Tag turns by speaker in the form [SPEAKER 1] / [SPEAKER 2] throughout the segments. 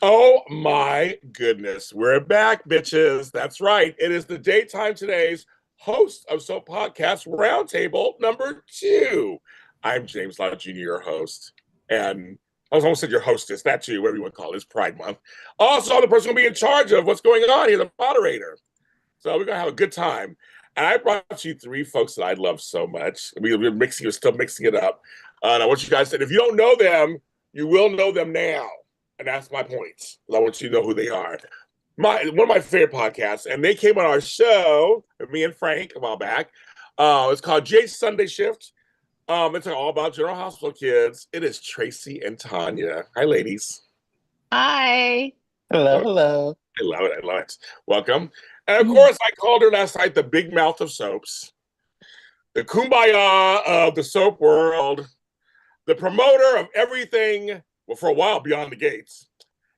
[SPEAKER 1] Oh my goodness. We're back, bitches. That's right. It is the Daytime Today's host of Soap Podcast Roundtable number 2. I'm James Lott Jr., your host. And I was almost said your hostess, that too, whatever you want to call it. It's Pride Month. Also, I'm the person who'll be in charge of what's going on here, the moderator. So we're going to have a good time. And I brought you 3 folks that I love so much. We're still mixing it up. And I want you guys to, if you don't know them, you will know them now. And that's my point. I want you to know who they are. One of my favorite podcasts, and they came on our show, me and Frank, a while back. It's called Jay's Sunday Shift. It's all about General Hospital kids. It is Tracey and Tonya. Hi, ladies.
[SPEAKER 2] Hi.
[SPEAKER 3] Hello,
[SPEAKER 1] Oh,
[SPEAKER 3] hello.
[SPEAKER 1] I love it. I love it. Welcome. And of course, I called her last night the big mouth of soaps, the kumbaya of the soap world, the promoter of everything, well, for a while, beyond the gates.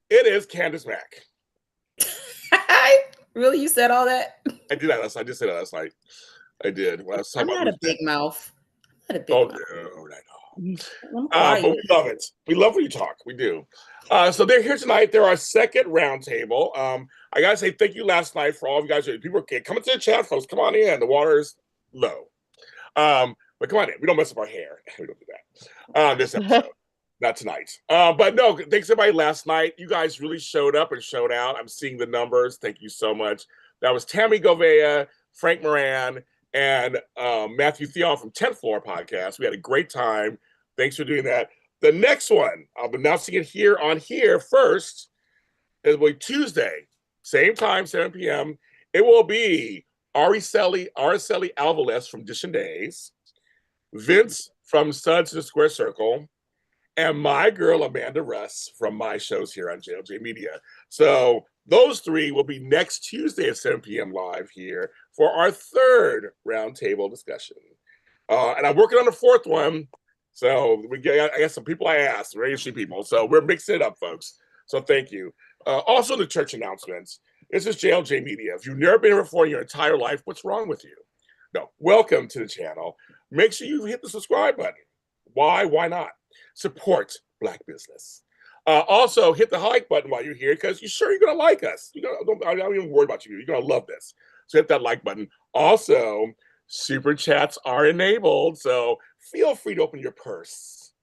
[SPEAKER 1] It is Candice Mack.
[SPEAKER 2] Really? You said all that?
[SPEAKER 1] I did that last night. I just said that last night. I did. When I was
[SPEAKER 2] I'm
[SPEAKER 1] talking
[SPEAKER 2] not
[SPEAKER 1] about
[SPEAKER 2] a big mouth. I'm not a big
[SPEAKER 1] oh,
[SPEAKER 2] mouth.
[SPEAKER 1] no. But we love it. We love when you talk. We do. So they're here tonight. They're our second roundtable. I gotta say thank you last night for all of you guys. People are coming to the chat, folks. Come on in. The water is low. But come on in. We don't mess up our hair. We don't do that. This episode. Not tonight. But no, thanks everybody last night. You guys really showed up and showed out. I'm seeing the numbers. Thank you so much. That was Tammy Govea, Frank Moran, and Matthew Theon from 10th Floor Podcast. We had a great time. Thanks for doing that. The next one, I'll be announcing it here first. It will be Tuesday, same time, 7 p.m. It will be Araceli Alvarez from Dish and Days, Vince from Suds to the Square Circle, and my girl Amanda Russ from my shows here on JLJ Media. So those 3 will be next Tuesday at 7 p.m. live here for our third roundtable discussion. And I'm working on the 4th one. So I got some people I asked, very interesting people. So we're mixing it up, folks. So thank you. Also, the church announcements. This is JLJ Media. If you've never been here before in your entire life, what's wrong with you? No, welcome to the channel. Make sure you hit the subscribe button. Why? Why not? Support Black business. Also, hit the like button while you're here because you're going to like us. I don't even worry about you. You're going to love this. So hit that like button. Also, super chats are enabled. So feel free to open your purse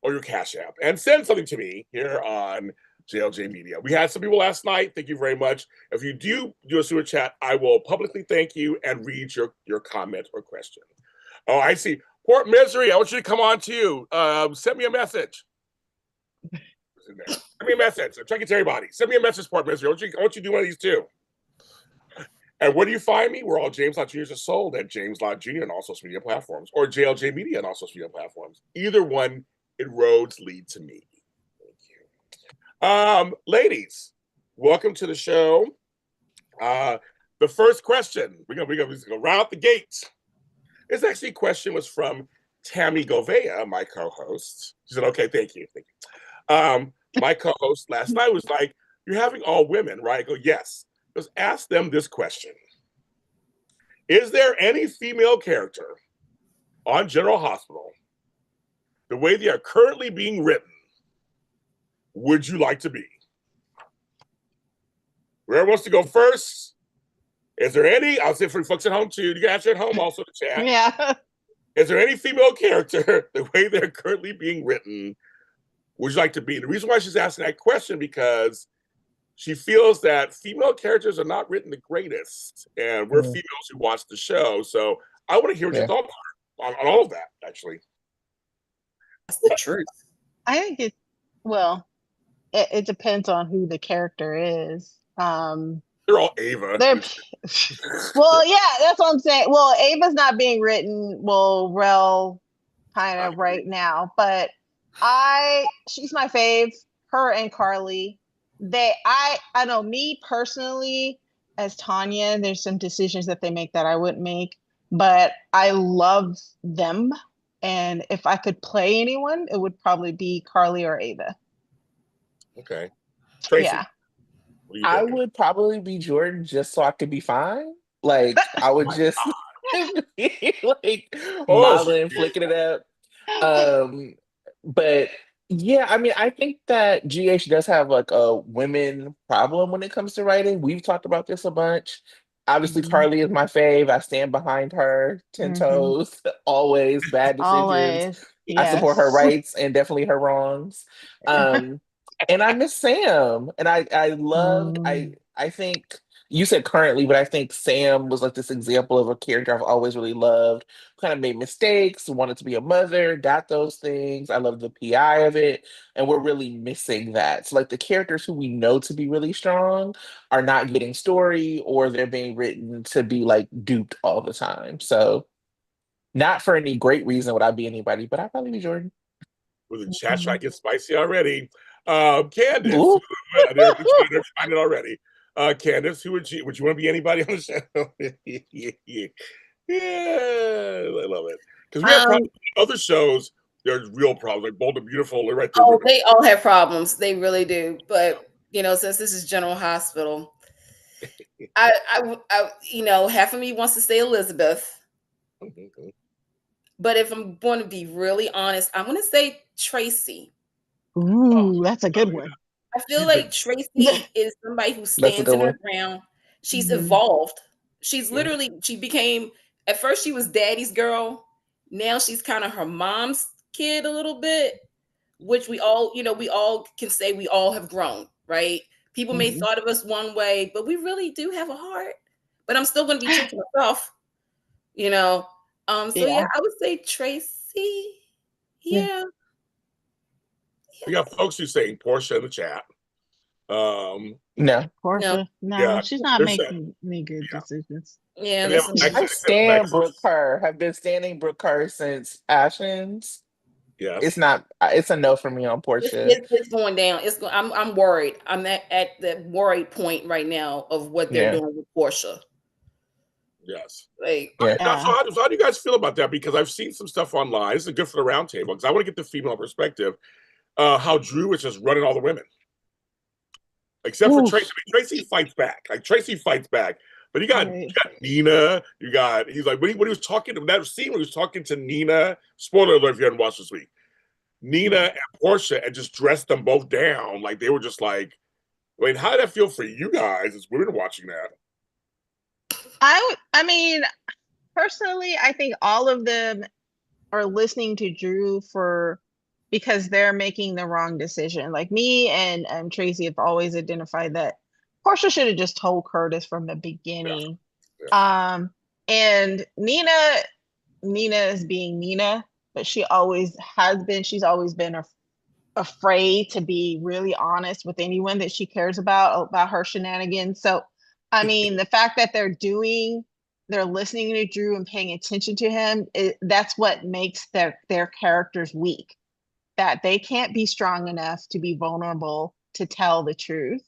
[SPEAKER 1] or your Cash App and send something to me here on JLJ Media. We had some people last night. Thank you very much. If you do a super chat, I will publicly thank you and read your comment or question. Oh, I see. Port Misery, I want you to come on too. Send me a message. Send me a message. I'm trying to get to everybody. Send me a message, Port Misery. I want you to do one of these too. And where do you find me? We're all James Lott Jr. is sold at James Lott Jr. on all social media platforms or JLJ Media on all social media platforms. Either one, roads lead to me. Thank you. Ladies, welcome to the show. The first question, we're gonna go right out the gates. This actually question was from Tammy Govea, my co-host. She said, okay, thank you. My co-host last night was like, you're having all women, right? I go, yes. Just ask them this question. Is there any female character on General Hospital, the way they are currently being written, would you like to be? Whoever wants to go first? Is there any? I'll say for folks at home too. You can answer at home also to chat.
[SPEAKER 2] Yeah.
[SPEAKER 1] Is there any female character, the way they're currently being written, would you like to be? The reason why she's asking that question because she feels that female characters are not written the greatest, and we're females who watch the show. So I want to hear what your thoughts are on all of that. Actually,
[SPEAKER 2] that's the truth.
[SPEAKER 3] I think it depends on who the character is.
[SPEAKER 1] They're all Ava.
[SPEAKER 3] Well, yeah, that's what I'm saying. Well, Ava's not being written. Well, Rel kind of right now, but she's my fave. Her and Carly. I know me personally as Tonya. There's some decisions that they make that I wouldn't make, but I love them. And if I could play anyone, it would probably be Carly or Ava.
[SPEAKER 1] Okay. Tracey.
[SPEAKER 3] Yeah.
[SPEAKER 4] I would probably be Jordan just so I could be fine. Like I would just be like modeling, flicking it up. But Yeah, I mean, I think that GH does have like a women problem when it comes to writing. We've talked about this a bunch. Obviously,
[SPEAKER 3] Mhm.
[SPEAKER 4] Carly is my fave. I stand behind her, 10
[SPEAKER 3] Mhm.
[SPEAKER 4] toes, always bad decisions.
[SPEAKER 3] Always.
[SPEAKER 4] I support her
[SPEAKER 3] Yes.
[SPEAKER 4] rights and definitely her wrongs. Um, and I miss Sam. And I loved,
[SPEAKER 3] Mm.
[SPEAKER 4] I think you said currently, but I think Sam was like this example of a character I've always really loved, kind of made mistakes, wanted to be a mother, got those things. I love the PI of it. And we're really missing that. So, like, the characters who we know to be really strong are not getting story or they're being written to be like duped all the time. So, not for any great reason would I be anybody, but I'd probably be Jordan.
[SPEAKER 1] With the chat trying
[SPEAKER 3] Mhm.
[SPEAKER 1] to get spicy already. Candice,
[SPEAKER 4] Ooh.
[SPEAKER 1] they're trying to find it already. Candice, who would you want to be anybody on the show? Yeah, I love it. Because we have problems with other shows, there's real problems. Like Bold and Beautiful, they're right there
[SPEAKER 2] Oh,
[SPEAKER 1] with me.
[SPEAKER 2] they all have problems. They really do. But since this is General Hospital, half of me wants to say Elizabeth, but if I'm going to be really honest, I'm going to say Tracey.
[SPEAKER 1] Oh,
[SPEAKER 3] Ooh, that's a
[SPEAKER 1] oh
[SPEAKER 3] good
[SPEAKER 1] yeah.
[SPEAKER 3] one.
[SPEAKER 2] I feel
[SPEAKER 1] She's
[SPEAKER 2] like
[SPEAKER 1] been
[SPEAKER 2] Tracey is somebody who
[SPEAKER 4] That's a
[SPEAKER 2] stands
[SPEAKER 4] good
[SPEAKER 2] in her
[SPEAKER 4] one.
[SPEAKER 2] ground. She's
[SPEAKER 3] Mhm.
[SPEAKER 2] evolved. She's
[SPEAKER 1] mhm,
[SPEAKER 2] literally, she became, at first she was daddy's girl. Now she's kind of her mom's kid a little bit, which we all can say we all have grown, right? People may
[SPEAKER 3] Mhm.
[SPEAKER 2] thought of us one way, but we really do have a heart. But I'm still going to be true to myself, you know. So yeah,
[SPEAKER 3] Yeah.
[SPEAKER 2] I would say Tracey.
[SPEAKER 3] Yeah.
[SPEAKER 2] Yeah.
[SPEAKER 1] we got folks who saying Portia in the chat. Um,
[SPEAKER 4] No.
[SPEAKER 2] No.
[SPEAKER 3] Portia. No,
[SPEAKER 1] yeah,
[SPEAKER 3] she's not
[SPEAKER 1] they're saying,
[SPEAKER 3] making any good
[SPEAKER 1] yeah.
[SPEAKER 3] decisions.
[SPEAKER 2] Yeah,
[SPEAKER 1] And then
[SPEAKER 2] that's
[SPEAKER 4] I
[SPEAKER 1] Alexis, except
[SPEAKER 4] stand Brooke
[SPEAKER 1] Alexis.
[SPEAKER 4] Kerr, have been standing Brooke Kerr since Passions.
[SPEAKER 1] Yes.
[SPEAKER 4] It's not, it's a no for me on
[SPEAKER 2] It's,
[SPEAKER 4] Portia.
[SPEAKER 2] it's, it's going down. I'm worried. I'm at the worried point right now of what they're
[SPEAKER 4] Yeah.
[SPEAKER 2] doing with Portia.
[SPEAKER 1] Yes.
[SPEAKER 2] Like,
[SPEAKER 4] Yeah.
[SPEAKER 1] Now, so
[SPEAKER 3] Yeah.
[SPEAKER 1] how do you guys feel about that? Because I've seen some stuff online. This is good for the roundtable because I want to get the female perspective. How Drew is just running all the women, except for Tracy.
[SPEAKER 3] Oof.
[SPEAKER 1] I mean, Tracy fights back. Like Tracy fights back, but
[SPEAKER 3] Right.
[SPEAKER 1] you got Nina. You got he's like when he was talking to that scene when he was talking to Nina. Spoiler alert if you hadn't watched this week. Nina
[SPEAKER 3] Yeah.
[SPEAKER 1] and Portia and just dressed them both down like they were just like. Wait, how did that feel for you guys as women watching that?
[SPEAKER 3] I mean, personally, I think all of them are listening to Drew for because they're making the wrong decision. Like me and Tracy have always identified that Portia should have just told Curtis from the
[SPEAKER 1] Yeah,
[SPEAKER 3] beginning.
[SPEAKER 1] yeah.
[SPEAKER 3] And Nina is being Nina, but she always has been. She's always been afraid to be really honest with anyone that she cares about her shenanigans. So, I mean, the fact that they're listening to Drew and paying attention to him, that's what makes their characters weak. That they can't be strong enough to be vulnerable to tell the truth.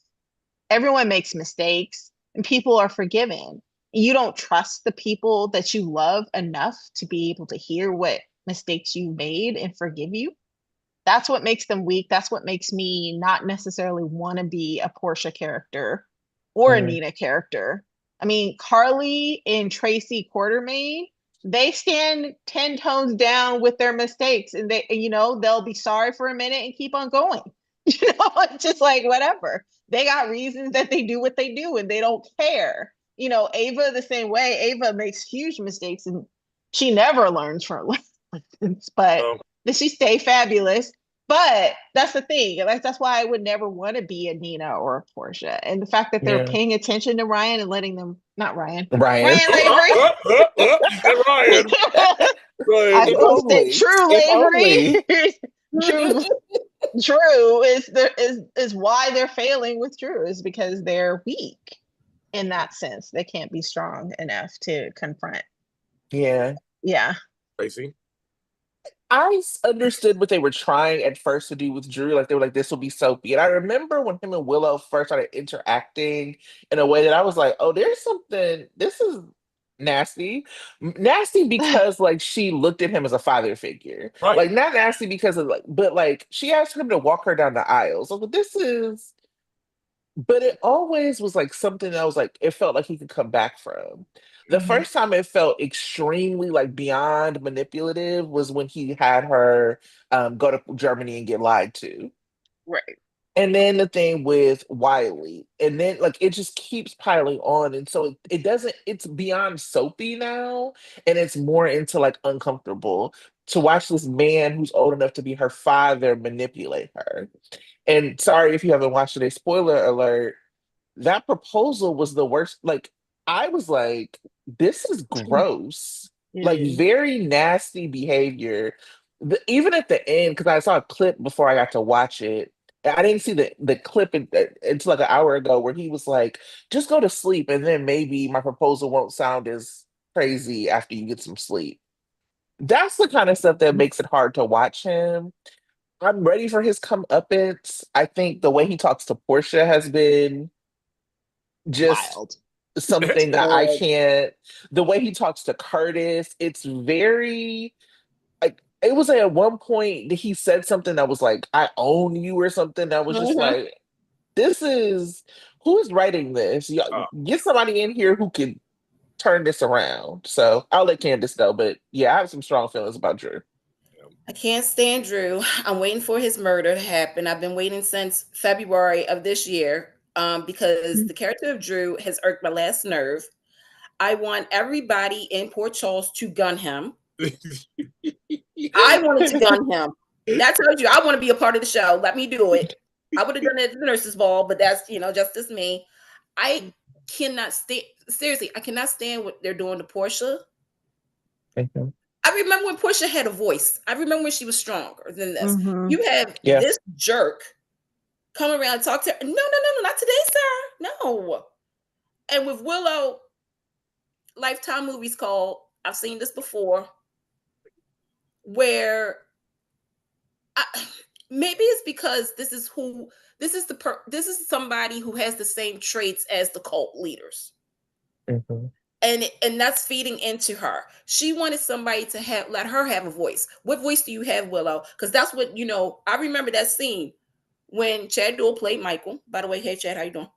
[SPEAKER 3] Everyone makes mistakes, and people are forgiven. You don't trust the people that you love enough to be able to hear what mistakes you made and forgive you. That's what makes them weak. That's what makes me not necessarily want to be a Portia character or a
[SPEAKER 4] Mm,
[SPEAKER 3] Nina character. I mean, Carly and Tracy Quartermain, they stand 10 tones down with their mistakes and they'll be sorry for a minute and keep on going. It's just like whatever. They got reasons that they do what they do and they don't care. Ava the same way. Ava makes huge mistakes and she never learns from lessons, but
[SPEAKER 1] Um,
[SPEAKER 3] does she stay fabulous? But that's the thing. That's why I would never want to be a Nina or a Portia. And the fact that they're
[SPEAKER 4] yeah.
[SPEAKER 3] paying attention to Ryan and letting them, not Ryan,
[SPEAKER 4] Ryan.
[SPEAKER 3] Ryan Lavery.
[SPEAKER 1] you said Ryan.
[SPEAKER 3] I
[SPEAKER 4] If
[SPEAKER 1] Right.
[SPEAKER 3] supposed to say
[SPEAKER 4] only.
[SPEAKER 3] True
[SPEAKER 4] If only.
[SPEAKER 3] Lavery. True, True is why they're failing with True is because they're weak in that sense. They can't be strong enough to confront.
[SPEAKER 4] Yeah.
[SPEAKER 3] Yeah.
[SPEAKER 1] Tracy.
[SPEAKER 4] Understood what they were trying at first to do with Drew. Like they were like, this will be Sophie. And I remember when him and Willow first started interacting in a way that I was like, oh, there's something, this is nasty. Nasty because like she looked at him as a father figure.
[SPEAKER 1] Right.
[SPEAKER 4] Like not nasty because of like, but like she asked him to walk her down the aisle. So this is but it always was like something that was like it felt like he could come back from. The
[SPEAKER 3] Mhm.
[SPEAKER 4] first time it felt extremely like beyond manipulative was when he had her go to Germany and get lied to.
[SPEAKER 3] Right.
[SPEAKER 4] And then the thing with Wiley, and then like it just keeps piling on. And so it doesn't, it's beyond soapy now, and it's more into like uncomfortable to watch this man who's old enough to be her father manipulate her. And sorry if you haven't watched it, a spoiler alert, that proposal was the worst. Like, I was like, this is gross.
[SPEAKER 3] It
[SPEAKER 4] Like,
[SPEAKER 3] is.
[SPEAKER 4] very nasty behavior. Even at the end, because I saw a clip before I got to watch it. I didn't see the clip until like an hour ago where he was like, just go to sleep and then maybe my proposal won't sound as crazy after you get some sleep. That's the kind of stuff that makes it hard to watch him. I'm ready for his comeuppance. I think the way he talks to Portia has been just
[SPEAKER 3] Wild.
[SPEAKER 4] something that I can't. The way he talks to Curtis, it's very like it was at one point that he said something that was like, "I own you" or something that was just
[SPEAKER 2] Mhm.
[SPEAKER 4] like, "This is who is writing this? Get somebody in here who can turn this around." So I'll let Candice know, but yeah, I have some strong feelings about Drew.
[SPEAKER 2] I can't stand Drew. I'm waiting for his murder to happen. I've been waiting since February of this year because the character of Drew has irked my last nerve. I want everybody in Port Charles to gun him. I wanted to gun him. That tells you I want to be a part of the show. Let me do it. I would have done it at the nurse's ball, but that's just as me. I cannot stand seriously. I cannot stand what they're doing to Portia.
[SPEAKER 4] Mhm.
[SPEAKER 2] I remember when Portia had a voice. I remember when she was stronger than this.
[SPEAKER 3] Mhm.
[SPEAKER 2] You have
[SPEAKER 4] Yeah.
[SPEAKER 2] this jerk come around and talk to her. No, not today, sir. No. And with Willow, Lifetime movies called, I've seen this before, where maybe it's because this is somebody who has the same traits as the cult leaders.
[SPEAKER 4] Mhm.
[SPEAKER 2] And that's feeding into her. She wanted somebody to let her have a voice. What voice do you have, Willow? Because that's what I remember that scene when Chad Duell played Michael. By the way, hey Chad, how you doing?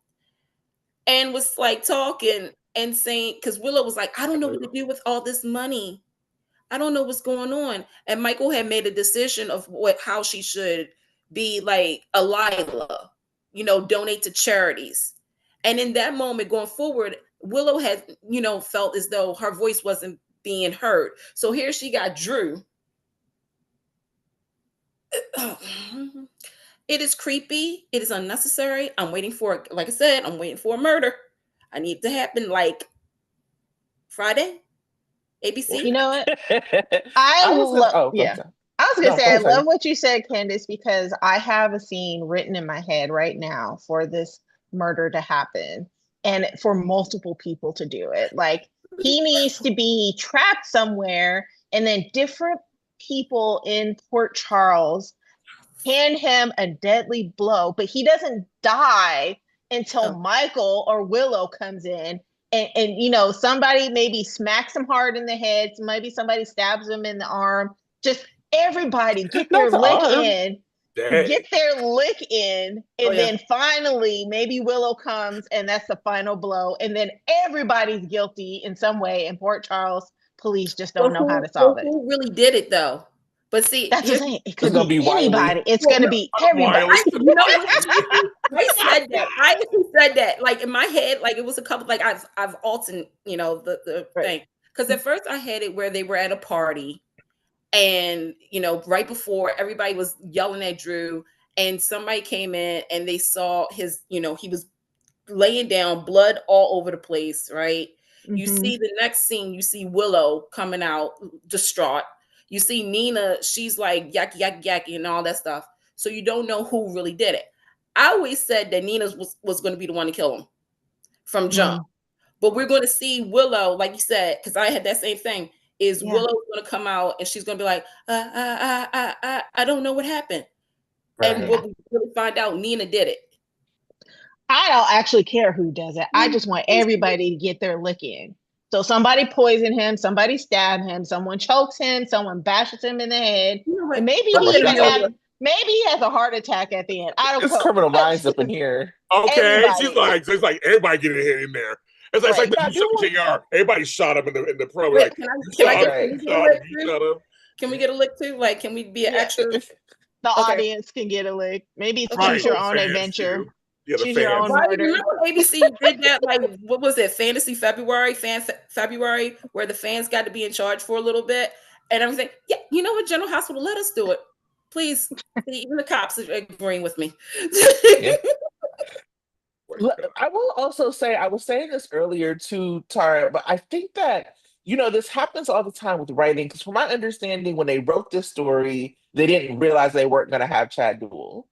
[SPEAKER 2] And was like talking and saying, because Willow was like, I don't know what to do with all this money. I don't know what's going on. And Michael had made a decision of how she should be like a Lila, donate to charities. And in that moment going forward, Willow had, felt as though her voice wasn't being heard. So here she got Drew. It is creepy. It is unnecessary. I'm waiting for it. Like I said, I'm waiting for a murder. I need it to happen like Friday, ABC.
[SPEAKER 3] You know what?
[SPEAKER 4] I was gonna.
[SPEAKER 3] love.
[SPEAKER 4] Oh, I'm
[SPEAKER 3] Yeah.
[SPEAKER 4] sorry.
[SPEAKER 3] I was gonna
[SPEAKER 4] No,
[SPEAKER 3] say
[SPEAKER 4] go
[SPEAKER 3] I
[SPEAKER 4] ahead,
[SPEAKER 3] love
[SPEAKER 4] sorry.
[SPEAKER 3] what you said, Candice, because I have a scene written in my head right now for this murder to happen and for multiple people to do it. Like he needs to be trapped somewhere, and then different people in Port Charles hand him a deadly blow, but he doesn't die until Michael or Willow comes in and somebody maybe smacks him hard in the head, maybe somebody stabs him in the arm. Just everybody get
[SPEAKER 4] Not
[SPEAKER 3] their
[SPEAKER 4] the
[SPEAKER 3] lick
[SPEAKER 4] arm.
[SPEAKER 3] in.
[SPEAKER 1] Dang.
[SPEAKER 3] Get their lick in, and then finally maybe Willow comes and that's the final blow, and then everybody's guilty in some way, and Port Charles police just don't know how to solve it.
[SPEAKER 2] Who really did it though? But see,
[SPEAKER 3] That's what I'm saying. It
[SPEAKER 4] It's
[SPEAKER 3] could
[SPEAKER 4] gonna
[SPEAKER 3] be
[SPEAKER 4] be Wiley.
[SPEAKER 3] anybody. It's going to be everybody.
[SPEAKER 1] Wiley.
[SPEAKER 2] you know what? I said that. I actually said that. Like in my head, like it was a couple. Like I've altered, the
[SPEAKER 3] Right.
[SPEAKER 2] thing. Because at first I had it where they were at a party, and right before everybody was yelling at Drew, and somebody came in and they saw his, he was laying down, blood all over the place. Right. You
[SPEAKER 3] Mhm.
[SPEAKER 2] see the next scene. You see Willow coming out distraught. You see Nina. She's like yucky, yucky, yucky, and all that stuff. So you don't know who really did it. I always said that Nina was going to be the one to kill him from jump. But we're going to see Willow, like you said, because I had that same thing. Is
[SPEAKER 3] Yeah.
[SPEAKER 2] Willow going to come out and she's going to be like, I don't know what happened.
[SPEAKER 4] Right.
[SPEAKER 2] And what we really find out, Nina did it.
[SPEAKER 3] I don't actually care who does it. I just want everybody to get their lick in. So somebody poisoned him, somebody stabbed him, someone chokes him, someone bashes him in the head,
[SPEAKER 2] You know what?
[SPEAKER 3] and maybe
[SPEAKER 2] I'm
[SPEAKER 3] he
[SPEAKER 2] gonna
[SPEAKER 3] even
[SPEAKER 2] be
[SPEAKER 3] have
[SPEAKER 2] over.
[SPEAKER 3] Maybe he has a heart attack at the end. I don't
[SPEAKER 4] It's
[SPEAKER 3] know.
[SPEAKER 4] Criminal Minds up in here.
[SPEAKER 1] Okay,
[SPEAKER 3] Everybody.
[SPEAKER 1] she's like everybody getting a hit in there. It's like
[SPEAKER 3] Right.
[SPEAKER 1] the JR. Everybody shot him in the pro.
[SPEAKER 2] Wait,
[SPEAKER 1] Like,
[SPEAKER 2] can I
[SPEAKER 4] Right.
[SPEAKER 2] get a lick too? Can we get a lick too? Like, can we be an extra?
[SPEAKER 3] The audience can get a lick. Maybe choose your own adventure.
[SPEAKER 1] Yeah, the
[SPEAKER 3] choose your own
[SPEAKER 2] Why,
[SPEAKER 3] murder.
[SPEAKER 2] remember ABC did that? Like, what was it? Fantasy February, February, where the fans got to be in charge for a little bit. And I'm saying, yeah, you know what, General Hospital, let us do it, please. Even the cops are agreeing with me.
[SPEAKER 4] Yeah. I will also say, I was saying this earlier too, Tara, but I think that, this happens all the time with writing, because from my understanding, when they wrote this story, they didn't realize they weren't going to have Chad Duell.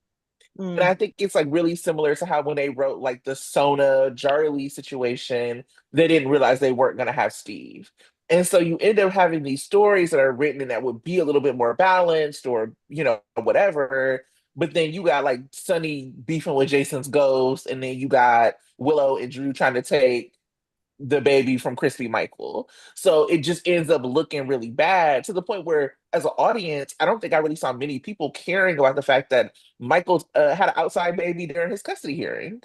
[SPEAKER 4] And I think it's like really similar to how when they wrote like the Sona Jarly situation, they didn't realize they weren't going to have Steve. And so you end up having these stories that are written and that would be a little bit more balanced or, whatever. But then you got like Sonny beefing with Jason's ghost, and then you got Willow and Drew trying to take the baby from Crispy Michael. So it just ends up looking really bad, to the point where, as an audience, I don't think I really saw many people caring about the fact that Michael had an outside baby during his custody hearing,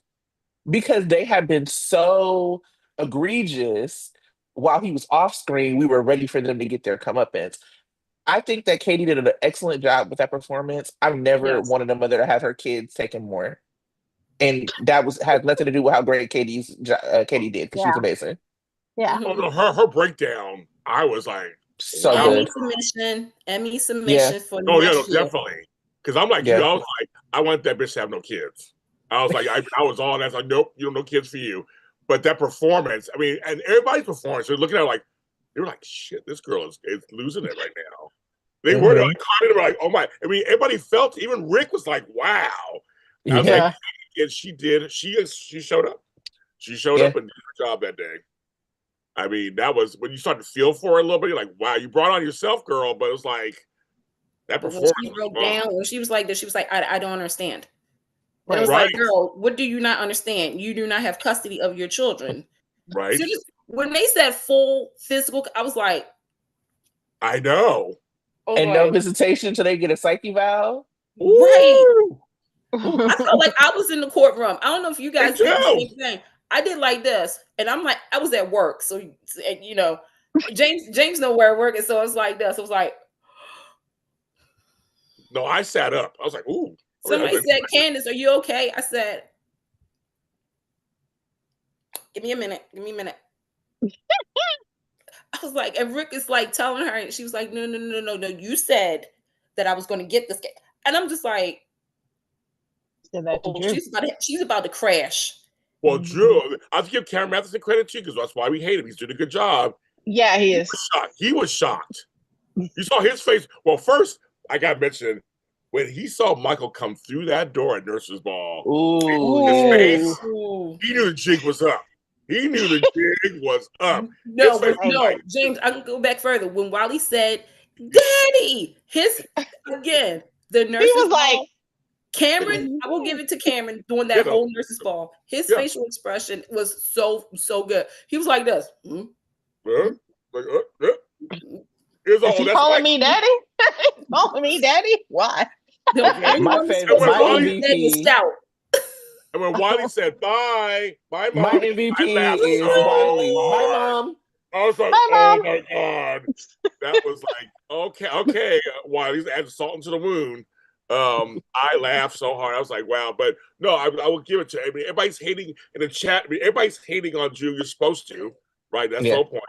[SPEAKER 4] because they had been so egregious while he was off screen. We were ready for them to get their comeuppance. I think that Katie did an excellent job with that performance. I've never wanted a mother to have her kids taken more. And that had nothing to do with how great Katie did, because she's amazing.
[SPEAKER 3] Yeah.
[SPEAKER 1] Oh no, her breakdown, I was like,
[SPEAKER 4] so
[SPEAKER 1] wow.
[SPEAKER 4] good.
[SPEAKER 2] Emmy submission for
[SPEAKER 1] no, definitely. Because I'm like you, I was like, I want that bitch to have no kids. I was like, I was all that's like, nope, no kids for you. But that performance, I mean, and everybody's performance, they're looking at her like, they were like, shit, this girl is losing it right now. They were like, commenting like, oh my, I mean, everybody felt, even Rick was like, wow. I was like, and she did. She showed up. She showed up and did her job that day. I mean, that was when you start to feel for her a little bit. You're like, wow, you brought on yourself, girl. But it was like that performance.
[SPEAKER 2] When she broke down, when she was like this, she was like, I don't understand.
[SPEAKER 3] Right.
[SPEAKER 2] It was like, girl, what do you not understand? You do not have custody of your children.
[SPEAKER 1] Right.
[SPEAKER 2] So when they said full physical, I was like,
[SPEAKER 1] I know.
[SPEAKER 4] And no visitation till they get a psyche valve.
[SPEAKER 2] Right. I felt like I was in the courtroom. I don't know if you guys did the same thing. I did like this, and I'm like, I was at work, so James know where I work, and so it's like this. It was like,
[SPEAKER 1] no, I sat up. I was like, ooh.
[SPEAKER 2] Somebody said, Candice, are you okay? I said, give me a minute. I was like, and Rick is like telling her, and she was like, no. You said that I was going to get this, and I'm just like, she's about to crash.
[SPEAKER 1] Well, Drew, I have to give Cameron Matheson credit too, because that's why we hate him. He's doing a good job.
[SPEAKER 3] Yeah, he is.
[SPEAKER 1] He was shocked. You saw his face. Well, first, I got to mention, when he saw Michael come through that door at Nurse's Ball, his face, he knew the jig was up.
[SPEAKER 2] No, James, I can go back further. When Wally said, Daddy, the nurse was like, Cameron, I will give it to Cameron during that whole Nurse's Ball. His facial expression was so good. He was like this.
[SPEAKER 3] Is he calling me daddy? Calling me daddy? Why?
[SPEAKER 4] My favorite, my MVP.
[SPEAKER 1] And when Wally said bye, Mom.
[SPEAKER 4] My MVP is Wally. Bye, Mom.
[SPEAKER 1] I was like, oh my God. That was like, okay. Wally's adding salt into the wound. I laughed so hard. I was like, wow. But no, I will give it to you. I mean, everybody's hating in the chat. I mean, everybody's hating on Drew. You're supposed to, right? That's the whole point.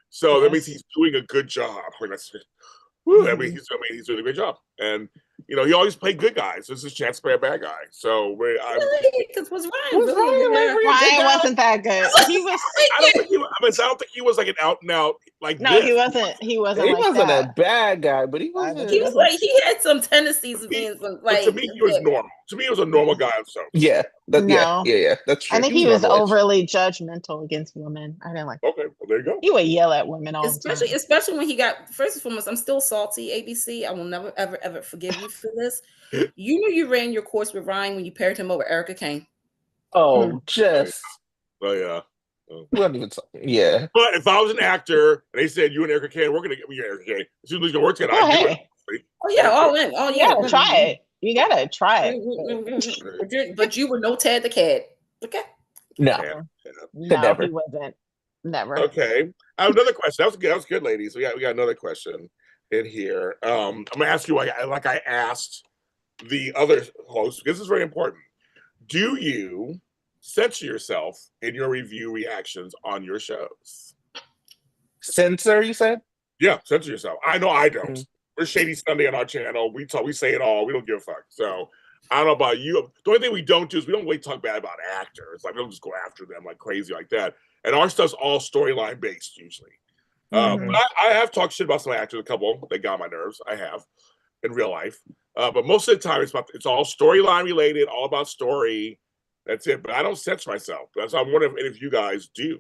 [SPEAKER 1] So that means he's doing a good job. I mean, he's doing a great job. And he always played good guys. This is chance to play a bad guy. So
[SPEAKER 2] because was Ryan
[SPEAKER 3] Ryan wasn't that good. He was.
[SPEAKER 1] I don't think he was like an out and out like.
[SPEAKER 3] No, he wasn't. He wasn't.
[SPEAKER 4] He
[SPEAKER 3] like
[SPEAKER 4] wasn't
[SPEAKER 3] that.
[SPEAKER 4] a bad guy, but he wasn't.
[SPEAKER 2] He was like he had some tendencies of being like.
[SPEAKER 1] To me, he was normal. To me, he was a normal guy himself.
[SPEAKER 4] Yeah, yeah. That's true.
[SPEAKER 3] I think he was overly judgmental against women. I didn't like.
[SPEAKER 1] Okay, well there you go.
[SPEAKER 3] He would yell at women all the time.
[SPEAKER 2] Especially when he got. First and foremost, I'm still salty. ABC, I will never ever forgive you for this. You knew you ran your course with Ryan when you paired him over Erica Kane.
[SPEAKER 4] Oh, just.
[SPEAKER 1] Oh yeah.
[SPEAKER 4] We don't even talk. Yeah.
[SPEAKER 1] But if I was an actor and they said you and Erica Kane, we're gonna get Erica Kane. As soon as you're gonna work together,
[SPEAKER 2] all in. Oh yeah,
[SPEAKER 3] try it. You gotta try it.
[SPEAKER 2] But you were no Tad the Cat. Okay.
[SPEAKER 4] No,
[SPEAKER 3] No, he wasn't. Never.
[SPEAKER 1] Okay. I have another question. That was good. That was good, ladies. We got another question in here. I'm gonna ask you like I asked the other hosts, because this is very important. Do you censor yourself in your review reactions on your shows?
[SPEAKER 4] Censor, you said?
[SPEAKER 1] Yeah, censor yourself. I know I don't.
[SPEAKER 4] Mm.
[SPEAKER 1] We're Shady Sunday on our channel. We say it all. We don't give a fuck. So I don't know about you. The only thing we don't do is we don't really talk bad about actors. Like we don't just go after them like crazy like that. And our stuff's all storyline based usually.
[SPEAKER 3] Mhm.
[SPEAKER 1] But I have talked shit about some actors, a couple that got on my nerves. I have in real life. But most of the time it's all storyline related, all about story. That's it. But I don't censor myself. That's I'm wondering if you guys do.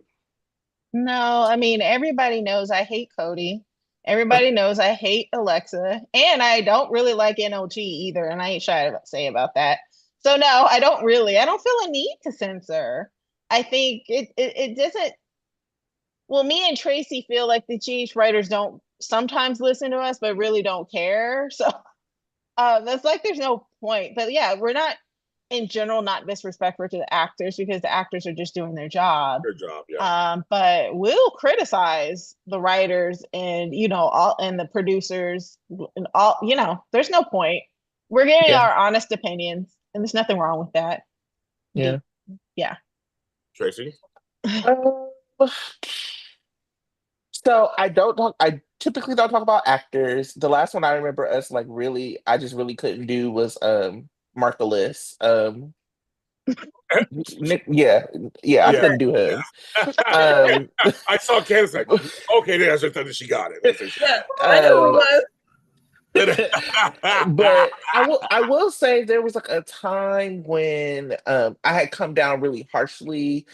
[SPEAKER 3] No, I mean everybody knows I hate Cody. Everybody knows I hate Alexa, and I don't really like NOG either, and I ain't shy to say about that. So no, I don't really. I don't feel a need to censor. I think it doesn't. Well, me and Tracey feel like the GH writers don't sometimes listen to us, but really don't care. So that's like there's no point. But yeah, we're not in general not disrespectful to the actors because the actors are just doing their job.
[SPEAKER 1] Good job, yeah.
[SPEAKER 3] But we'll criticize the writers and all and the producers and all. There's no point. We're getting our honest opinions, and there's nothing wrong with that.
[SPEAKER 4] Yeah.
[SPEAKER 3] Yeah.
[SPEAKER 1] Tracey.
[SPEAKER 4] So I typically don't talk about actors. The last one I remember us like really, I just really couldn't do was Marcellus. Nick, yeah, I couldn't do him.
[SPEAKER 1] I saw Candice like, okay, there's her she got it.
[SPEAKER 2] Yeah, I know who it was.
[SPEAKER 4] But I will say there was like a time when I had come down really harshly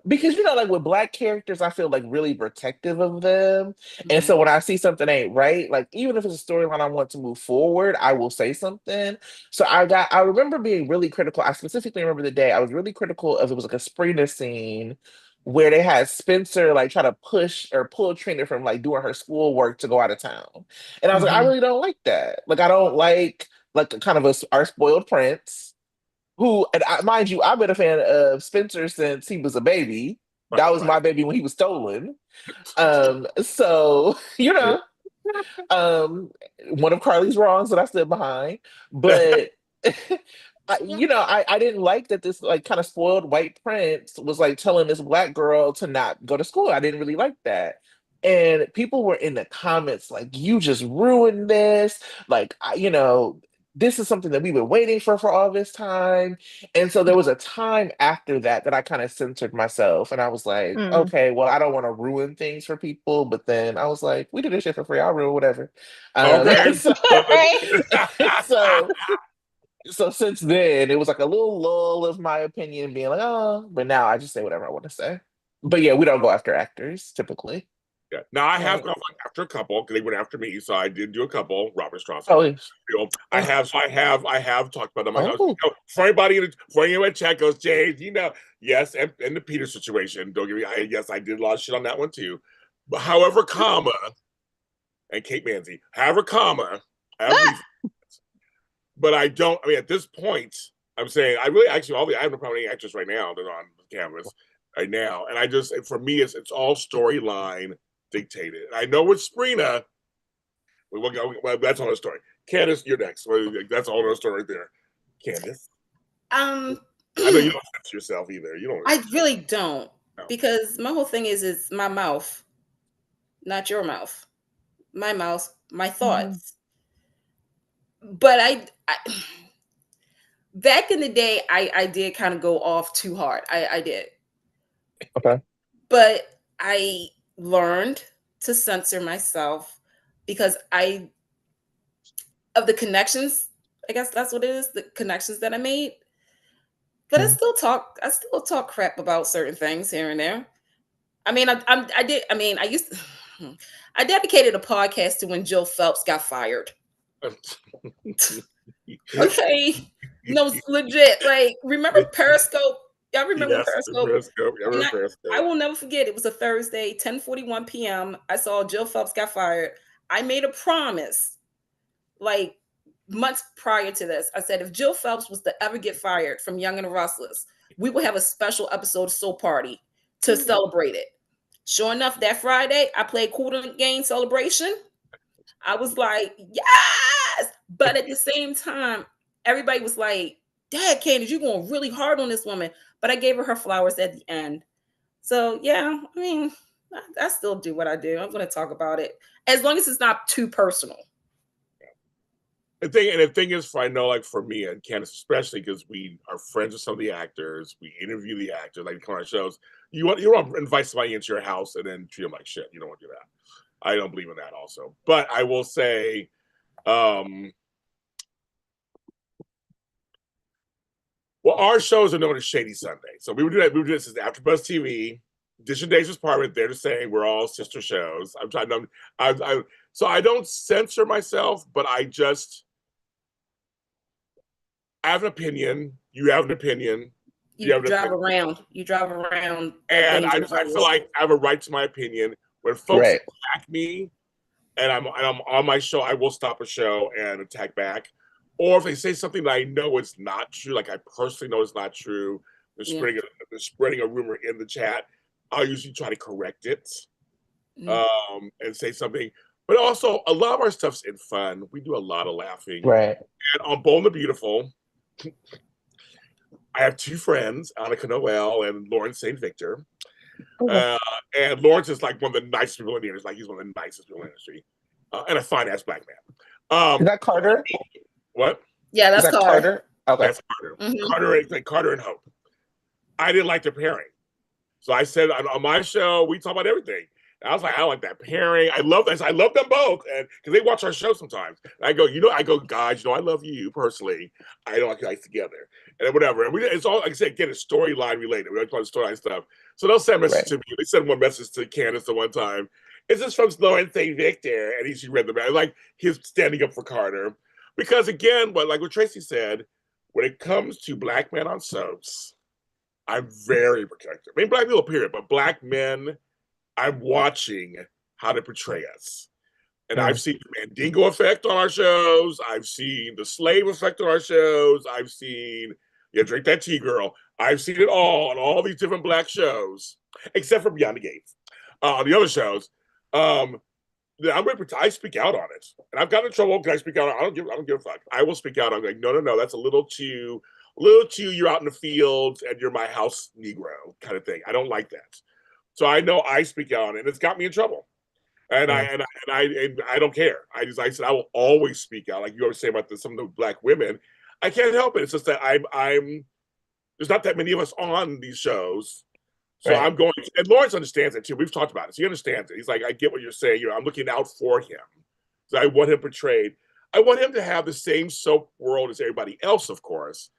[SPEAKER 4] because like with Black characters I feel like really protective of them, and so when I see something ain't right, like even if it's a storyline I want to move forward, I will say something. So I remember being really critical. I specifically remember the day I was really critical of, it was like a Sprina scene where they had Spencer like try to push or pull Trina from like doing her schoolwork to go out of town. And I was like, I really don't like that. Like, I don't like kind of our spoiled prince, who, and mind you, I've been a fan of Spencer since he was a baby. That was my baby when he was stolen. So, one of Carly's wrongs that I stood behind. But I didn't like that this like kind of spoiled white prince was like telling this Black girl to not go to school. I didn't really like that. And people were in the comments like, you just ruined this. Like, this is something that we've been waiting for all this time. And so there was a time after that I kind of censored myself. And I was like, okay, well, I don't want to ruin things for people. But then I was like, we did this shit for free. I'll ruin whatever.
[SPEAKER 1] Okay.
[SPEAKER 4] So since then, it was like a little lull of my opinion being like, oh, but now I just say whatever I want to say. But yeah, we don't go after actors typically.
[SPEAKER 1] Yeah. Now I have gone after a couple because they went after me, so I did do a couple. Robert Strauss. I have talked about them. For anybody for anyone in chat goes, James, yes, and the Peter situation. Don't get me. I did a lot of shit on that one too. But however, comma, and Kate Manzi, however, comma, but I don't. I mean, at this point, I'm saying I really actually I have no problem with any actors right now that are on canvas right now, and I just for me it's all storyline dictated. I know with Sprina, that's another story. Candice, you're next. That's a whole other story right there. Candice, I know you don't censor yourself either. You don't.
[SPEAKER 2] I really don't, because my whole thing is my mouth, not your mouth. My mouth, my thoughts. But I back in the day, I did kind of go off too hard. I did.
[SPEAKER 4] Okay.
[SPEAKER 2] But I learned to censor myself because of the connections. I guess that's what it is, the connections that I made. But I still talk crap about certain things here and there. I mean, I dedicated a podcast to when Jill Phelps got fired. Okay. No, legit. Like, remember Periscope? Y'all remember Periscope? Periscope. I will never forget. It was a Thursday, 10:41 p.m. I saw Jill Phelps got fired. I made a promise, like months prior to this, I said, if Jill Phelps was to ever get fired from Young and the Restless, we would have a special episode Soul Party to celebrate it. Sure enough, that Friday, I played Cool to Game Celebration. I was like, yes! But at the same time, everybody was like, Dad, Candice, you're going really hard on this woman. But I gave her flowers at the end. So, yeah, I mean, I still do what I do. I'm going to talk about it. As long as it's not too personal.
[SPEAKER 1] The thing is, I know, like for me and Candice, especially because we are friends with some of the actors, we interview the actors, like come on our shows. You want to invite somebody into your house and then treat them like shit. You don't want to do that. I don't believe in that also. But I will say, well, our shows are known as Shady Sunday. So we would do that. We would do this as AfterBuzz TV. Dish and Days Department. They're just saying we're all sister shows. I'm trying to. So I don't censor myself, but I have an opinion. You have an opinion.
[SPEAKER 2] You drive around.
[SPEAKER 1] And I feel like I have a right to my opinion. When folks attack me, and I'm on my show, I will stop a show and attack back. Or if they say something that I know is not true, like I personally know it's not true, they're spreading a rumor in the chat, I'll usually try to correct it and say something. But also, a lot of our stuff's in fun. We do a lot of laughing.
[SPEAKER 4] Right.
[SPEAKER 1] And on Bold and the Beautiful, I have two friends, Annika Noel and Lawrence St. Victor. And Lawrence is like one of the nicest people in the industry. Like he's one of the nicest people in the industry. And a fine-ass black man.
[SPEAKER 4] Is that Carter?
[SPEAKER 1] What?
[SPEAKER 2] Yeah, that's Carter.
[SPEAKER 4] Okay.
[SPEAKER 1] That's Carter. Carter and Hope. I didn't like their pairing. So I said on my show, we talk about everything. And I was like, I like that pairing. I love this. I love them both. And because they watch our show sometimes. And I go, guys, I love you personally. I don't like you guys together. And then whatever. And it's all, like I said, again, it's storyline related. We don't call it storyline stuff. So they'll send messages to me. They sent one message to Candice the one time. Is this from Lawrence St. Victor? And she read the message. Like he's standing up for Carter. Because again, like what Tracey said, when it comes to black men on soaps, I'm very protective. I mean, black people, period. But black men, I'm watching how to portray us. And I've seen the Mandingo effect on our shows. I've seen the slave effect on our shows. I've seen, drink that tea, girl. I've seen it all on all these different black shows, except for Beyond the Gates. On the other shows, I speak out on it. And I've gotten in trouble because I speak out. I don't give a fuck. I will speak out. I'm like, no, that's a little too, you're out in the fields and you're my house Negro kind of thing. I don't like that. So I know I speak out on it, and it's got me in trouble. And I don't care. I said I will always speak out, like you always say about some of the black women. I can't help it. It's just that I'm there's not that many of us on these shows. So I'm going, and Lawrence understands it too. We've talked about it. So he understands it. He's like, I get what you're saying. I'm looking out for him. So I want him portrayed. I want him to have the same soap world as everybody else, of course.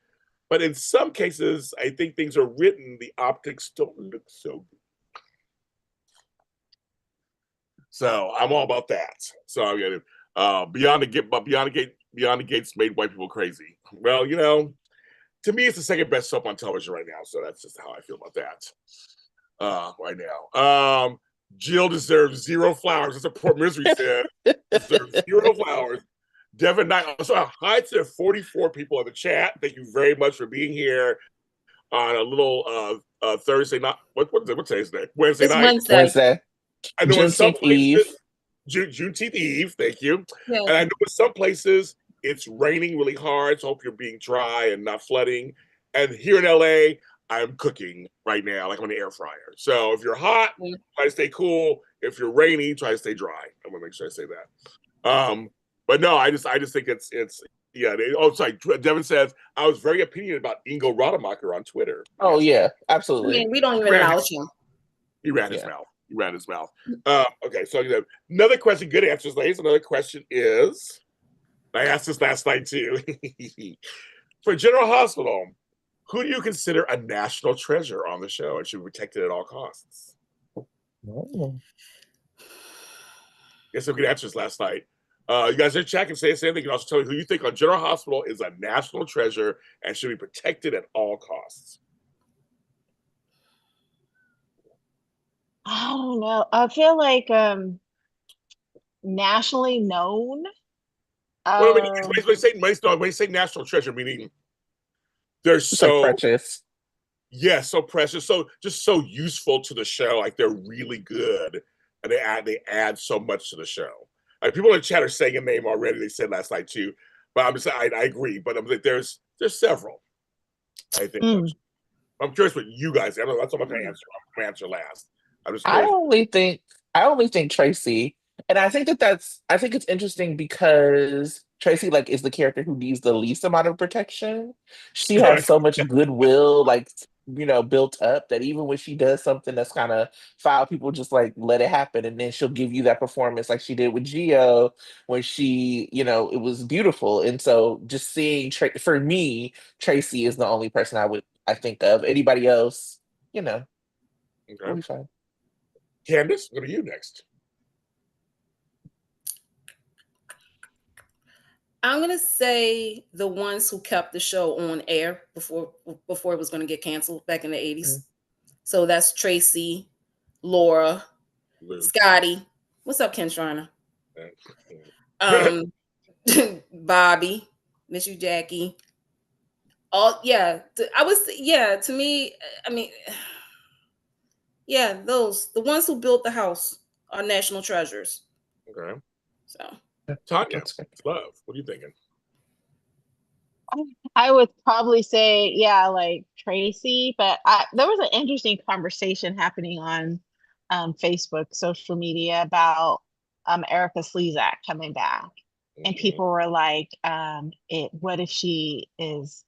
[SPEAKER 1] But in some cases, I think things are written, the optics don't look so good. So I'm all about that. So I'm gonna Beyond the Gates made white people crazy. Well, to me, it's the second best soap on television right now. So that's just how I feel about that. Right now. Jill deserves 0 flowers. That's what Port Misery said. Deserves 0 flowers. Devin Knight. So hi to the 44 people in the chat. Thank you very much for being here on a little Thursday night. What's today's day? Wednesday night.
[SPEAKER 4] Wednesday.
[SPEAKER 1] I know in some places,
[SPEAKER 4] Eve.
[SPEAKER 1] Juneteenth Eve. Thank you.
[SPEAKER 2] Yeah.
[SPEAKER 1] And I know in some places it's raining really hard. So I hope you're being dry and not flooding. And here in LA, I'm cooking right now, like on the air fryer. So if you're hot, try to stay cool. If you're rainy, try to stay dry. I'm gonna make sure I say that. But no, I just think it's sorry. Devin says I was very opinionated about Ingo Rademacher on Twitter.
[SPEAKER 4] Oh yeah, absolutely.
[SPEAKER 2] I mean, we don't even acknowledge him.
[SPEAKER 1] He ran his mouth. Okay, so another question. Good answers, ladies. Another question is, I asked this last night too. For General Hospital, who do you consider a national treasure on the show and should be protected at all costs? Get some good answers last night. You guys in chat can say the same thing. You can also tell me who you think on General Hospital is a national treasure and should be protected at all costs.
[SPEAKER 3] I don't know. I feel like nationally known.
[SPEAKER 1] When you say national treasure, meaning they're
[SPEAKER 4] so precious.
[SPEAKER 1] Yeah, so precious, so just so useful to the show. Like they're really good, and they add so much to the show. Like people in the chat are saying a name already. They said last night too, but I agree. But I'm like, there's several. I think. I'm curious what you guys. I don't know. That's what I'm going to answer. I'm going to answer last. I'm just curious.
[SPEAKER 4] I only think Tracey, and I think I think it's interesting because Tracey like is the character who needs the least amount of protection. She has so much goodwill, like built up that even when she does something that's kind of foul, people just like let it happen, and then she'll give you that performance like she did with Gio when she, it was beautiful. And so just seeing for me, Tracey is the only person I think of. Anybody else, we'll be fine.
[SPEAKER 1] Candice, what are you next?
[SPEAKER 2] I'm gonna say the ones who kept the show on air before it was gonna get canceled back in the 80s. Mm-hmm. So that's Tracey, Laura, Scotty. What's up, Ken Shriner? Bobby, Miss You Jackie. To me, I mean, yeah, the ones who built the house are national treasures.
[SPEAKER 1] Okay.
[SPEAKER 2] So
[SPEAKER 1] Tonya, love. What are you thinking?
[SPEAKER 3] I would probably say, like Tracey, but there was an interesting conversation happening on Facebook, social media about Erica Slezak coming back. Mm-hmm. And people were like, what if she is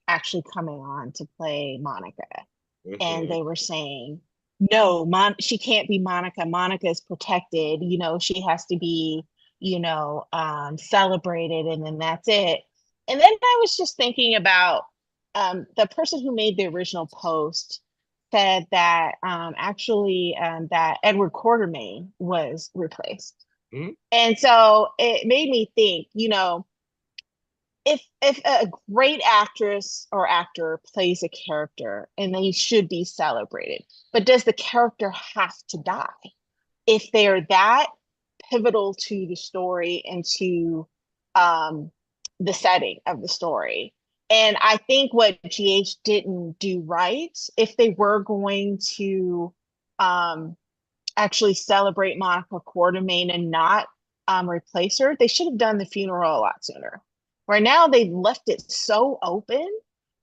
[SPEAKER 3] actually coming on to play Monica? Mm-hmm. And they were saying, no, she can't be Monica. Monica is protected. She has to be, celebrated, and then that's it. And then I was just thinking about the person who made the original post said that that Edward Quartermain was replaced. Mm-hmm. And so it made me think, if a great actress or actor plays a character and they should be celebrated, but does the character have to die if they're that pivotal to the story and to the setting of the story? And I think what GH didn't do right, if they were going to actually celebrate Monica Quartermain and not replace her, they should have done the funeral a lot sooner. Right now, they've left it so open,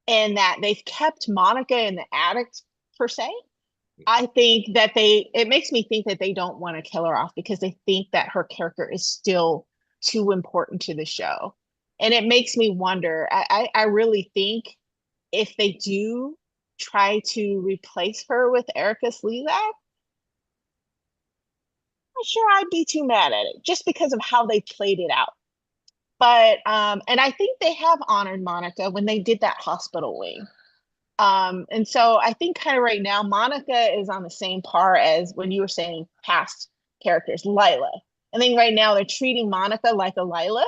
[SPEAKER 3] and that they've kept Monica in the attic, per se. I think that it makes me think that they don't want to kill her off because they think that her character is still too important to the show. And it makes me wonder, I really think if they do try to replace her with Erica Slezak, I'm not sure I'd be too mad at it just because of how they played it out. But, and I think they have honored Monica when they did that hospital wing. And so I think kind of right now, Monica is on the same par as when you were saying past characters, Lila. I think right now they're treating Monica like a Lila.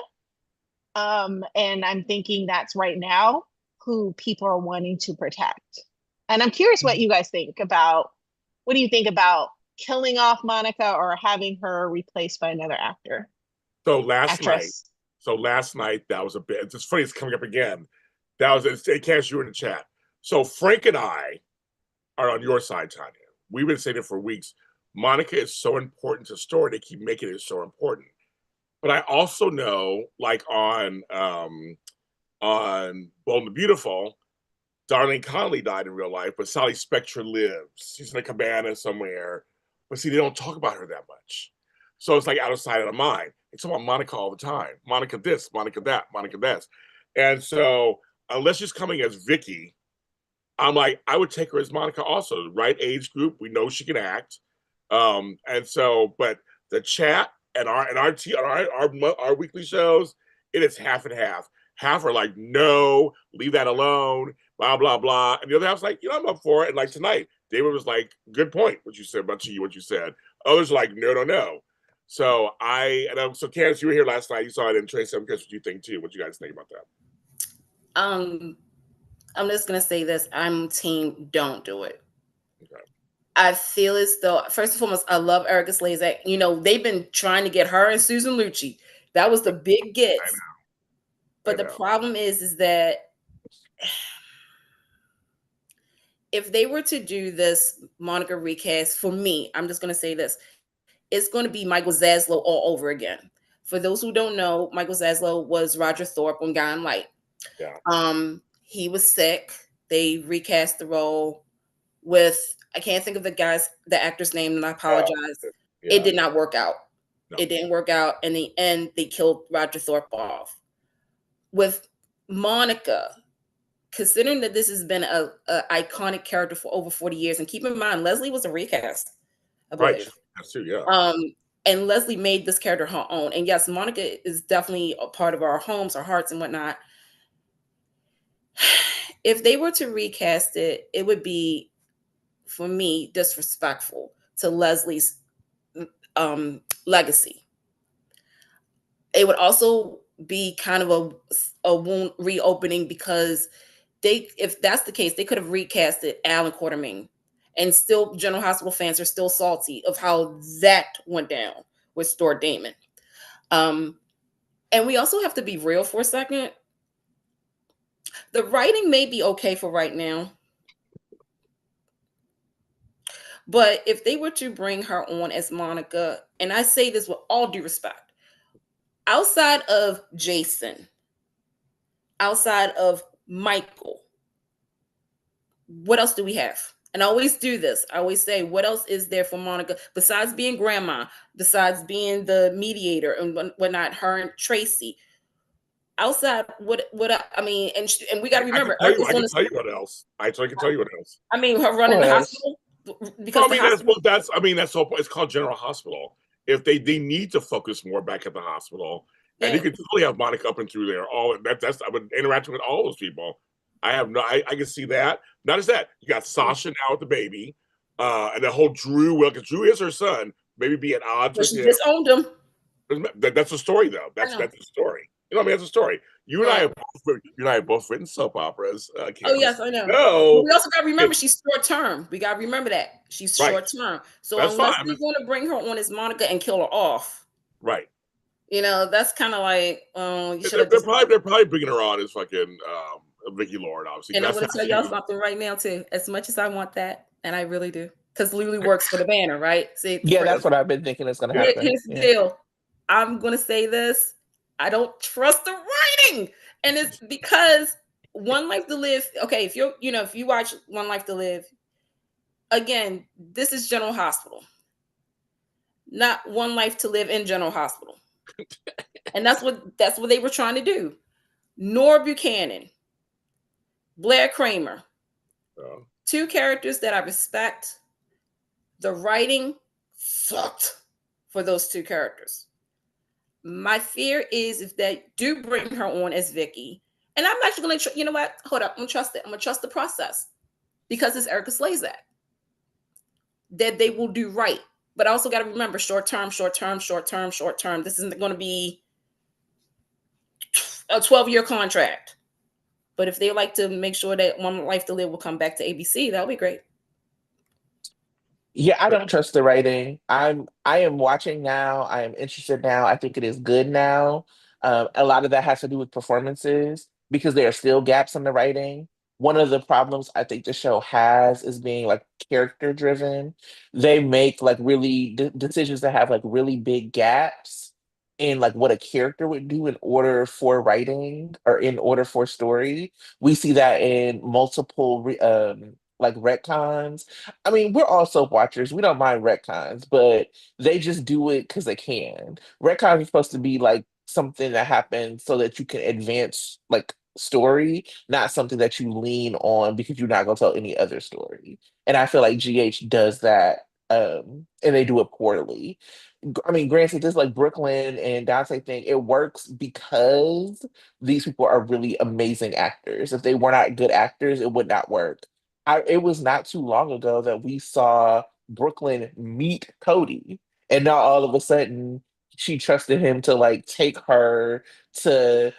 [SPEAKER 3] And I'm thinking that's right now who people are wanting to protect. And I'm curious what you guys think about, what do you think about killing off Monica or having her replaced by another actor?
[SPEAKER 1] So last night, that was a bit, it's funny, it's coming up again. That was, Candice, you were in the chat. So Frank and I are on your side, Tonya. We've been saying it for weeks. Monica is so important to the story. They keep making it so important. But I also know, like on Bold and the Beautiful, Darlene Connolly died in real life, but Sally Spectra lives. She's in a cabana somewhere. But see, they don't talk about her that much. So it's like out of sight, out of mind. They talk about Monica all the time. Monica this, Monica that, Monica that. And so unless she's coming as Vicky, I'm like, I would take her as Monica also. The right age group. We know she can act. And so, but the chat and our weekly shows, it is half and half. Half are like, no, leave that alone, blah, blah, blah. And the other half's like, I'm up for it. And like tonight, David was like, good point, what you said about what you said. Others are like, no. So so Candice, you were here last night. You saw it in Tracey. I'm curious what you think too. What you guys think about that?
[SPEAKER 2] I'm just gonna say this. I'm team don't do it. Okay. I feel as though, first and foremost, I love Erica Slezak. They've been trying to get her and Susan Lucci That was the big
[SPEAKER 1] I
[SPEAKER 2] gets.
[SPEAKER 1] know.
[SPEAKER 2] But the problem is that if they were to do this Monica recast, for me, I'm just going to say this, it's going to be Michael Zaslow all over again. For those who don't know, Michael Zaslow was Roger Thorpe on Guiding Light.
[SPEAKER 1] Yeah.
[SPEAKER 2] He was sick. They recast the role with, I can't think of the actor's name, and I apologize. It did not work out. No. It didn't work out. In the end, they killed Roger Thorpe off. With Monica, considering that this has been a iconic character for over 40 years, and keep in mind, Leslie was a recast, I believe.
[SPEAKER 1] Right. That's true, yeah.
[SPEAKER 2] And Leslie made this character her own. And yes, Monica is definitely a part of our homes, our hearts, and whatnot. If they were to recast it, it would be, for me, disrespectful to Leslie's legacy. It would also be kind of a wound reopening, because if that's the case, they could have recasted Alan Quartermain, and still General Hospital fans are still salty of how that went down with Stuart Damon. And we also have to be real for a second. The writing may be okay for right now, but if they were to bring her on as Monica, and I say this with all due respect, outside of Jason, outside of Michael, what else do we have? And I always do this. I always say, what else is there for Monica besides being grandma, besides being the mediator and whatnot, her and Tracey? Outside, I mean, and we got to remember,
[SPEAKER 1] I can tell you what else. I can tell you what else.
[SPEAKER 2] I mean, her running the hospital.
[SPEAKER 1] Because it's called General Hospital. If they need to focus more back at the hospital, and you can totally have Monica up and through there. I would interact with all those people. I can see that. Not as that, you got Sasha now with the baby, and the whole Drew. Well, because Drew is her son, maybe be at odds with him.
[SPEAKER 2] Disowned him.
[SPEAKER 1] That's a story, though. That's a story. You know what I mean? That's a story. You and I have both written soap operas.
[SPEAKER 2] Oh yes, I know. No. We also got to remember she's short term. We got to remember that she's short term. So that's unless they're going to bring her on as Monica and kill her off,
[SPEAKER 1] right?
[SPEAKER 2] You know, that's kind of like
[SPEAKER 1] they're probably bringing her on as fucking Vicky Lord, obviously.
[SPEAKER 2] And I'm going to tell y'all something right now too. As much as I want that, and I really do, because Lily works for the banner, right?
[SPEAKER 4] See, that's what I've been thinking is going to happen.
[SPEAKER 2] Here's the deal. I'm going to say this. I don't trust the writing. And it's because One Life to Live. Okay, if you watch One Life to Live, again, this is General Hospital, not One Life to Live in General Hospital. And that's what they were trying to do. Nora Buchanan, Blair Kramer, two characters that I respect. The writing sucked for those two characters. My fear is if they do bring her on as Vicky, and I'm actually going to, you know what? Hold up. I'm going to trust it. I'm going to trust the process because it's Erica Slazak that they will do right. But I also got to remember short term. This isn't going to be a 12-year contract. But if they like to make sure that One Life to Live will come back to ABC, that'll be great.
[SPEAKER 4] Yeah, I don't trust the writing. I am watching now. I am interested now. I think it is good now. A lot of that has to do with performances because there are still gaps in the writing. One of the problems I think the show has is being like character driven. They make like really decisions that have like really big gaps in like what a character would do in order for writing or in order for story. We see that in multiple like retcons. I mean, we're all soap watchers. We don't mind retcons, but they just do it because they can. Retcons are supposed to be like something that happens so that you can advance like story, not something that you lean on because you're not gonna tell any other story. And I feel like GH does that, and they do it poorly. I mean, granted, this like Brooklyn and Dante thing, it works because these people are really amazing actors. If they were not good actors, it would not work. It was not too long ago that we saw Brooklyn meet Cody, and now all of a sudden she trusted him to like take her to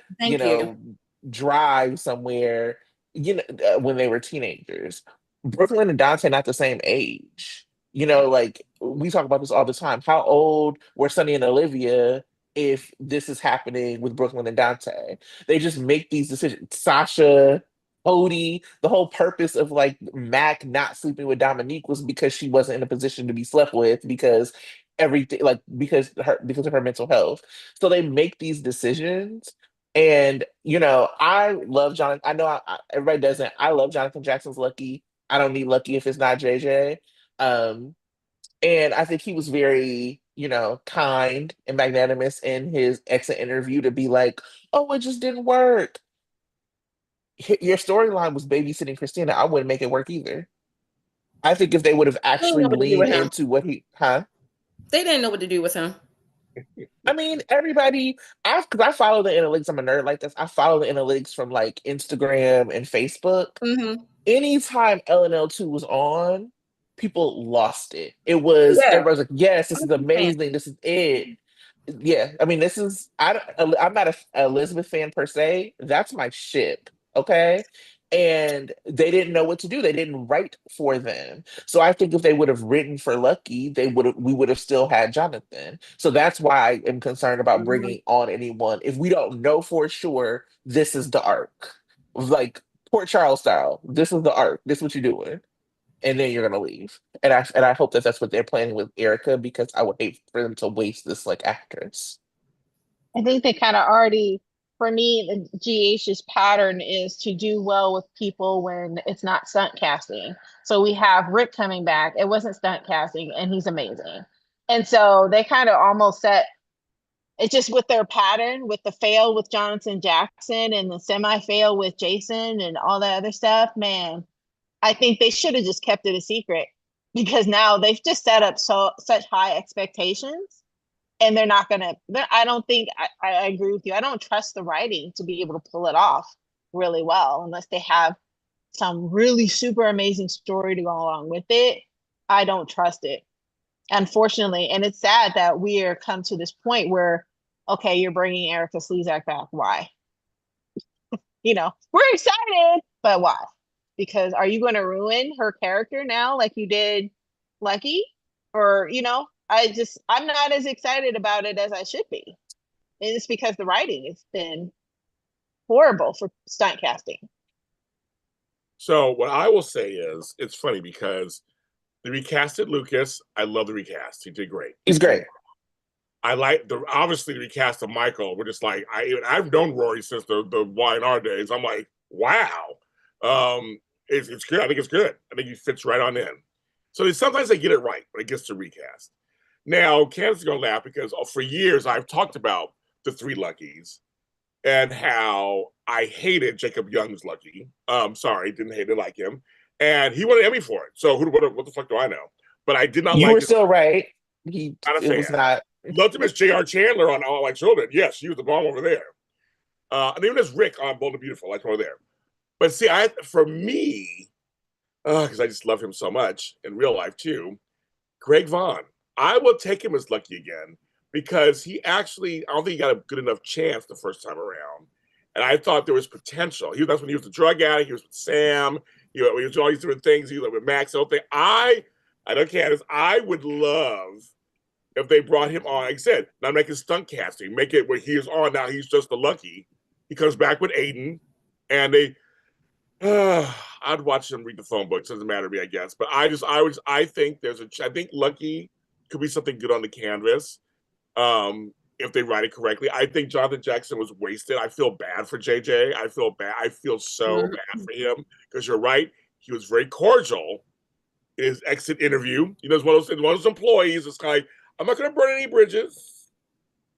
[SPEAKER 4] drive somewhere. When they were teenagers, Brooklyn and Dante not the same age. Like we talk about this all the time. How old were Sunny and Olivia if this is happening with Brooklyn and Dante. They just make these decisions. Sasha, Cody, the whole purpose of like Mac not sleeping with Dominique was because she wasn't in a position to be slept with because everything like because of her mental health. So they make these decisions. And I love Jonathan. I know everybody doesn't. I love Jonathan Jackson's Lucky. I don't need Lucky if it's not JJ. Um, and I think he was very, kind and magnanimous in his exit interview to be like, oh, it just didn't work. Your storyline was babysitting Christina. I wouldn't make it work either. I think if they would have
[SPEAKER 2] They didn't know
[SPEAKER 4] actually
[SPEAKER 2] what to do with
[SPEAKER 4] leaned
[SPEAKER 2] him.
[SPEAKER 4] into what
[SPEAKER 2] They didn't know what to do with him.
[SPEAKER 4] I mean, everybody, because I follow the analytics, I'm a nerd like this. I follow the analytics from like Instagram and Facebook.
[SPEAKER 2] Mm-hmm.
[SPEAKER 4] Anytime LNL2 was on, people lost it. Everybody's like, yes, this is
[SPEAKER 2] 100%.
[SPEAKER 4] amazing. This is it. Yeah, I mean, I'm not a Elizabeth fan per se. That's my ship. Okay. And they didn't know what to do. They didn't write for them. So I think if they would have written for Lucky, we would have still had Jonathan. So that's why I am concerned about bringing on anyone. If we don't know for sure, this is the arc. Like Port Charles style. This is the arc. This is what you're doing. And then you're gonna leave. And I hope that that's what they're planning with Erica because I would hate for them to waste this like actress.
[SPEAKER 3] I think they kind of already, for me, the GH's pattern is to do well with people when it's not stunt casting. So we have Rick coming back. It wasn't stunt casting, and he's amazing. And so they kind of almost set it's just with their pattern, with the fail with Jonathan Jackson and the semi fail with Jason and all that other stuff. Man, I think they should have just kept it a secret because now they've just set up such high expectations and they're not gonna. I don't think I agree with you. I don't trust the writing to be able to pull it off really well unless they have some really super amazing story to go along with it. I don't trust it, unfortunately, and it's sad that we are come to this point where, okay, you're bringing Erica Slezak back. Why? We're excited, but why? Because are you going to ruin her character now like you did Lucky? Or, I'm not as excited about it as I should be. And it's because the writing has been horrible for stunt casting.
[SPEAKER 1] So what I will say is, it's funny because the recasted Lucas, I love the recast. He did great.
[SPEAKER 4] He's great.
[SPEAKER 1] I like obviously the recast of Michael. We're just like, I've known Rory since the Y&R days. I'm like, wow. It's good. I think it's good. I think he fits right on in. So sometimes they get it right when it gets to recast. Now, Candice is going to laugh because for years I've talked about the three Luckies and how I hated Jacob Young's Lucky. Sorry, didn't hate it like him. And he won an Emmy for it. So what the fuck do I know? But I did not
[SPEAKER 4] You
[SPEAKER 1] like
[SPEAKER 4] were still right. It was not.
[SPEAKER 1] Loved him as J.R. Chandler on All My Children. Yes, he was the bomb over there. And even as Rick on Bold and Beautiful, like over there. But see, for me, because I just love him so much in real life too, Greg Vaughn. I will take him as Lucky again because he actually, I don't think he got a good enough chance the first time around. And I thought there was potential. That's when he was the drug addict. He was with Sam. He was doing all these different things. He was with Max. The whole thing. I know Candice. I would love if they brought him on. Like I said, not make it stunt casting. Make it where he is on now. He's just the Lucky. He comes back with Aiden, and they. I'd watch them read the phone books. Doesn't matter to me, I guess. But I think I think Lucky could be something good on the canvas. If they write it correctly. I think Jonathan Jackson was wasted. I feel bad for JJ. I feel bad. I feel so bad for him because you're right. He was very cordial in his exit interview. He's one of those employees. It's kind of like, I'm not going to burn any bridges,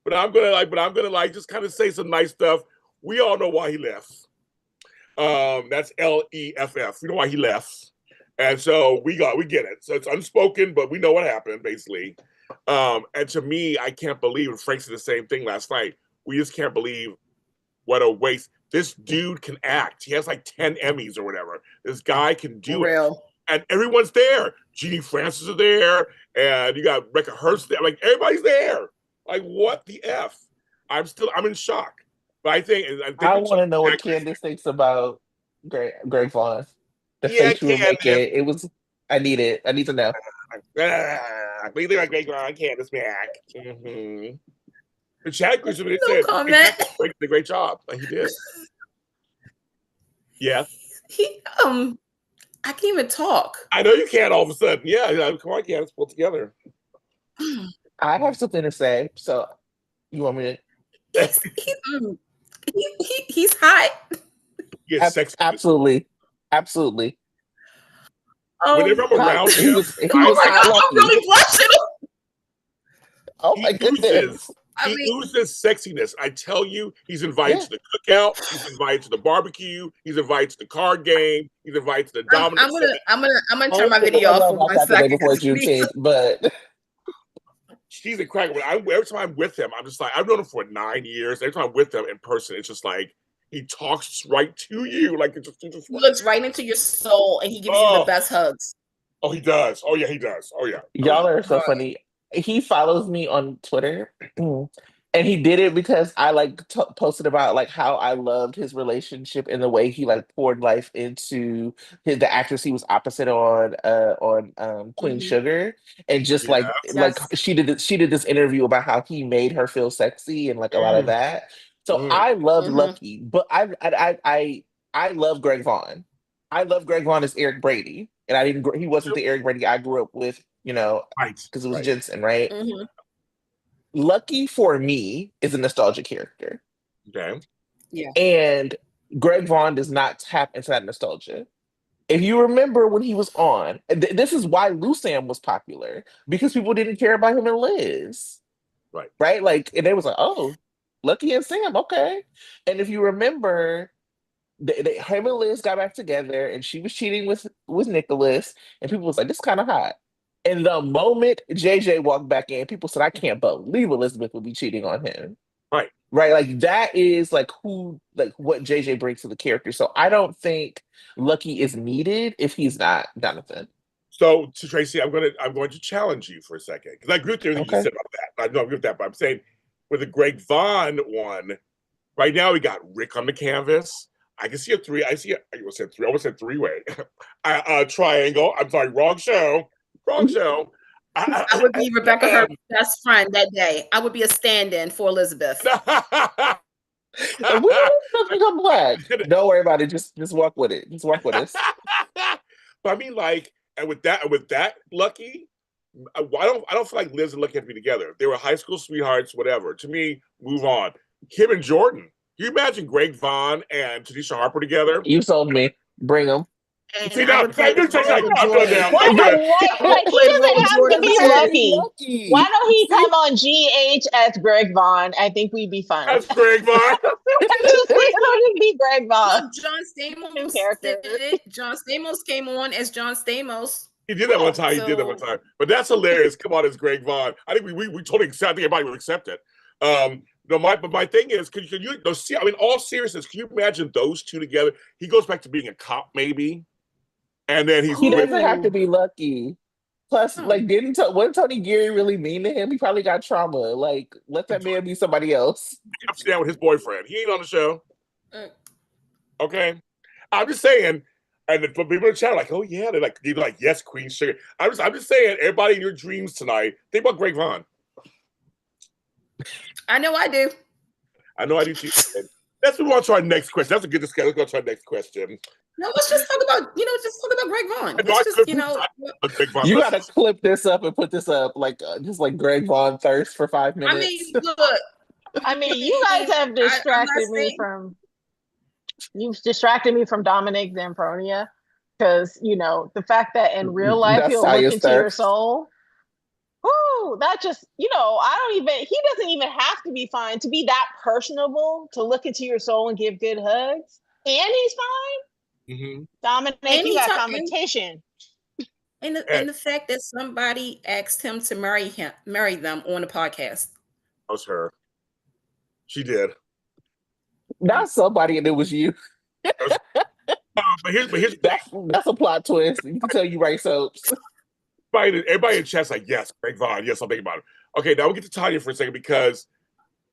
[SPEAKER 1] but I'm gonna just kind of say some nice stuff. We all know why he left. That's LEFF. We know why he left, and so we get it. So it's unspoken, but we know what happened basically. And to me, I can't believe, and Frank said the same thing last night. We just can't believe what a waste. This dude can act. He has like 10 Emmys or whatever. This guy can do it. And everyone's there. Jeannie Francis is there, and you got Rebecca Hurst there. Like everybody's there. Like what the F? I'm in shock. But
[SPEAKER 4] I want to know what Candice thinks about Greg Vaughn. The face you were making. It was. I need it. I need to know.
[SPEAKER 1] What do you think about Greg Vaughn? Candice Mack. Mm-hmm. The chat group said,
[SPEAKER 2] No comment.
[SPEAKER 1] did a great job. Like he did. Yeah.
[SPEAKER 2] I can't even talk.
[SPEAKER 1] I know you can't all of a sudden. Yeah, come on, Candice, pull together.
[SPEAKER 4] I have something to say. So you want me to?
[SPEAKER 2] He's hot.
[SPEAKER 1] Yes, sexy.
[SPEAKER 4] Absolutely. Absolutely.
[SPEAKER 1] Whenever I'm around him,
[SPEAKER 4] he was
[SPEAKER 2] oh my God, I'm really blushing.
[SPEAKER 4] Oh my goodness.
[SPEAKER 1] He oozes sexiness. I tell you, he's invited to the cookout. He's invited to the barbecue. He's invited to the card game. He's invited to the dominant.
[SPEAKER 2] I'm gonna turn my video off for 1 second.
[SPEAKER 4] Before Juneteenth, but
[SPEAKER 1] she's a cracker. Every time I'm with him, I'm just like, I've known him for 9 years. Every time I'm with him in person, it's just like he talks right to you. Like it just
[SPEAKER 2] he looks right into your soul, and he gives you the best hugs.
[SPEAKER 1] Oh, he does. Oh yeah, he does. Oh yeah.
[SPEAKER 4] Y'all are so funny. He follows me on Twitter, and he did it because I posted about like how I loved his relationship and the way he like poured life into the actress he was opposite on Queen Sugar, and just like she did this interview about how he made her feel sexy and like a lot of that. So I love Lucky, but I love Greg Vaughn. I love Greg Vaughn as Eric Brady, and he wasn't the Eric Brady I grew up with. Because it was Jensen, right? Lucky for me is a nostalgia character.
[SPEAKER 1] Okay.
[SPEAKER 2] Yeah.
[SPEAKER 4] And Greg Vaughn does not tap into that nostalgia. If you remember when he was on, this is why Lou Sam was popular, because people didn't care about him and Liz.
[SPEAKER 1] Right.
[SPEAKER 4] Right? Like, and they was like, oh, Lucky and Sam, okay. And if you remember, him and Liz got back together and she was cheating with Nicholas, and people was like, this is kind of hot. And the moment JJ walked back in, people said, I can't believe Elizabeth would be cheating on him.
[SPEAKER 1] Right.
[SPEAKER 4] Right. Like that is like what JJ brings to the character. So I don't think Lucky is needed if he's not Jonathan.
[SPEAKER 1] So to Tracey, I'm going to challenge you for a second. Because I agree with everything you said about that. I know I agree with that, but I'm saying with the Greg Vaughn one, right now we got Rick on the canvas. I can see a three. I almost said three-way. Triangle. I'm sorry, wrong show.
[SPEAKER 2] I would be Rebecca her best friend that day. I would be a stand-in for Elizabeth.
[SPEAKER 4] Black. Don't worry about it. Just walk with it. Just walk with us.
[SPEAKER 1] But I mean, like, and with that, Lucky, I don't feel like Liz and Lucky have to be together. They were high school sweethearts, whatever. To me, move on. Kim and Jordan. Can you imagine Greg Vaughn and Tanisha Harper together?
[SPEAKER 4] You sold me. Bring them.
[SPEAKER 1] See, now,
[SPEAKER 3] Why he doesn't have to be Lucky? Why don't he come on GH as Greg Vaughn? I think we'd be fine.
[SPEAKER 1] That's Greg Vaughn.
[SPEAKER 3] Just be Greg Vaughn.
[SPEAKER 2] Look, John Stamos did it. John Stamos came on as John Stamos.
[SPEAKER 1] He did that one time. But that's hilarious. Come on, as Greg Vaughn. I think we totally accept. I think everybody would accept it. No, my thing is, can you see? I mean, all seriousness, can you imagine those two together? He goes back to being a cop, maybe, and then he
[SPEAKER 4] doesn't have to be Lucky. Plus, like, wasn't Tony Geary really mean to him? He probably got trauma. Like, let that man be somebody else.
[SPEAKER 1] He ups and down with his boyfriend. He ain't on the show. Okay, I'm just saying. And the people in the chat are like, oh yeah, they're like, yes, Queen Sugar. I'm just saying, everybody in your dreams tonight, think about Greg Vaughn.
[SPEAKER 2] I know I do.
[SPEAKER 1] I know I do too. Let's move on to our next question. That's a good discussion. Let's go to our next question.
[SPEAKER 2] No, let's just talk about, Greg Vaughn.
[SPEAKER 4] You gotta clip this up and put this up just like Greg Vaughn thirst for 5 minutes.
[SPEAKER 2] I mean, look.
[SPEAKER 3] You guys have distracted me from. You've distracted me from Dominic Zampronia, because the fact that in real life he'll look into your soul. Ooh, that just, he doesn't even have to be fine to be that personable to look into your soul and give good hugs. And he's fine.
[SPEAKER 1] Mm-hmm.
[SPEAKER 3] Dominic, you got competition.
[SPEAKER 2] And the fact that somebody asked him to marry them on the podcast.
[SPEAKER 1] That was her. She did.
[SPEAKER 4] Not somebody, and it was you.
[SPEAKER 1] But here's
[SPEAKER 4] that's a plot twist. You can tell you write soaps.
[SPEAKER 1] Everybody in chat's like, yes, Greg Vaughn. Yes, I'll think about it. Okay, now we'll get to Tonya for a second, because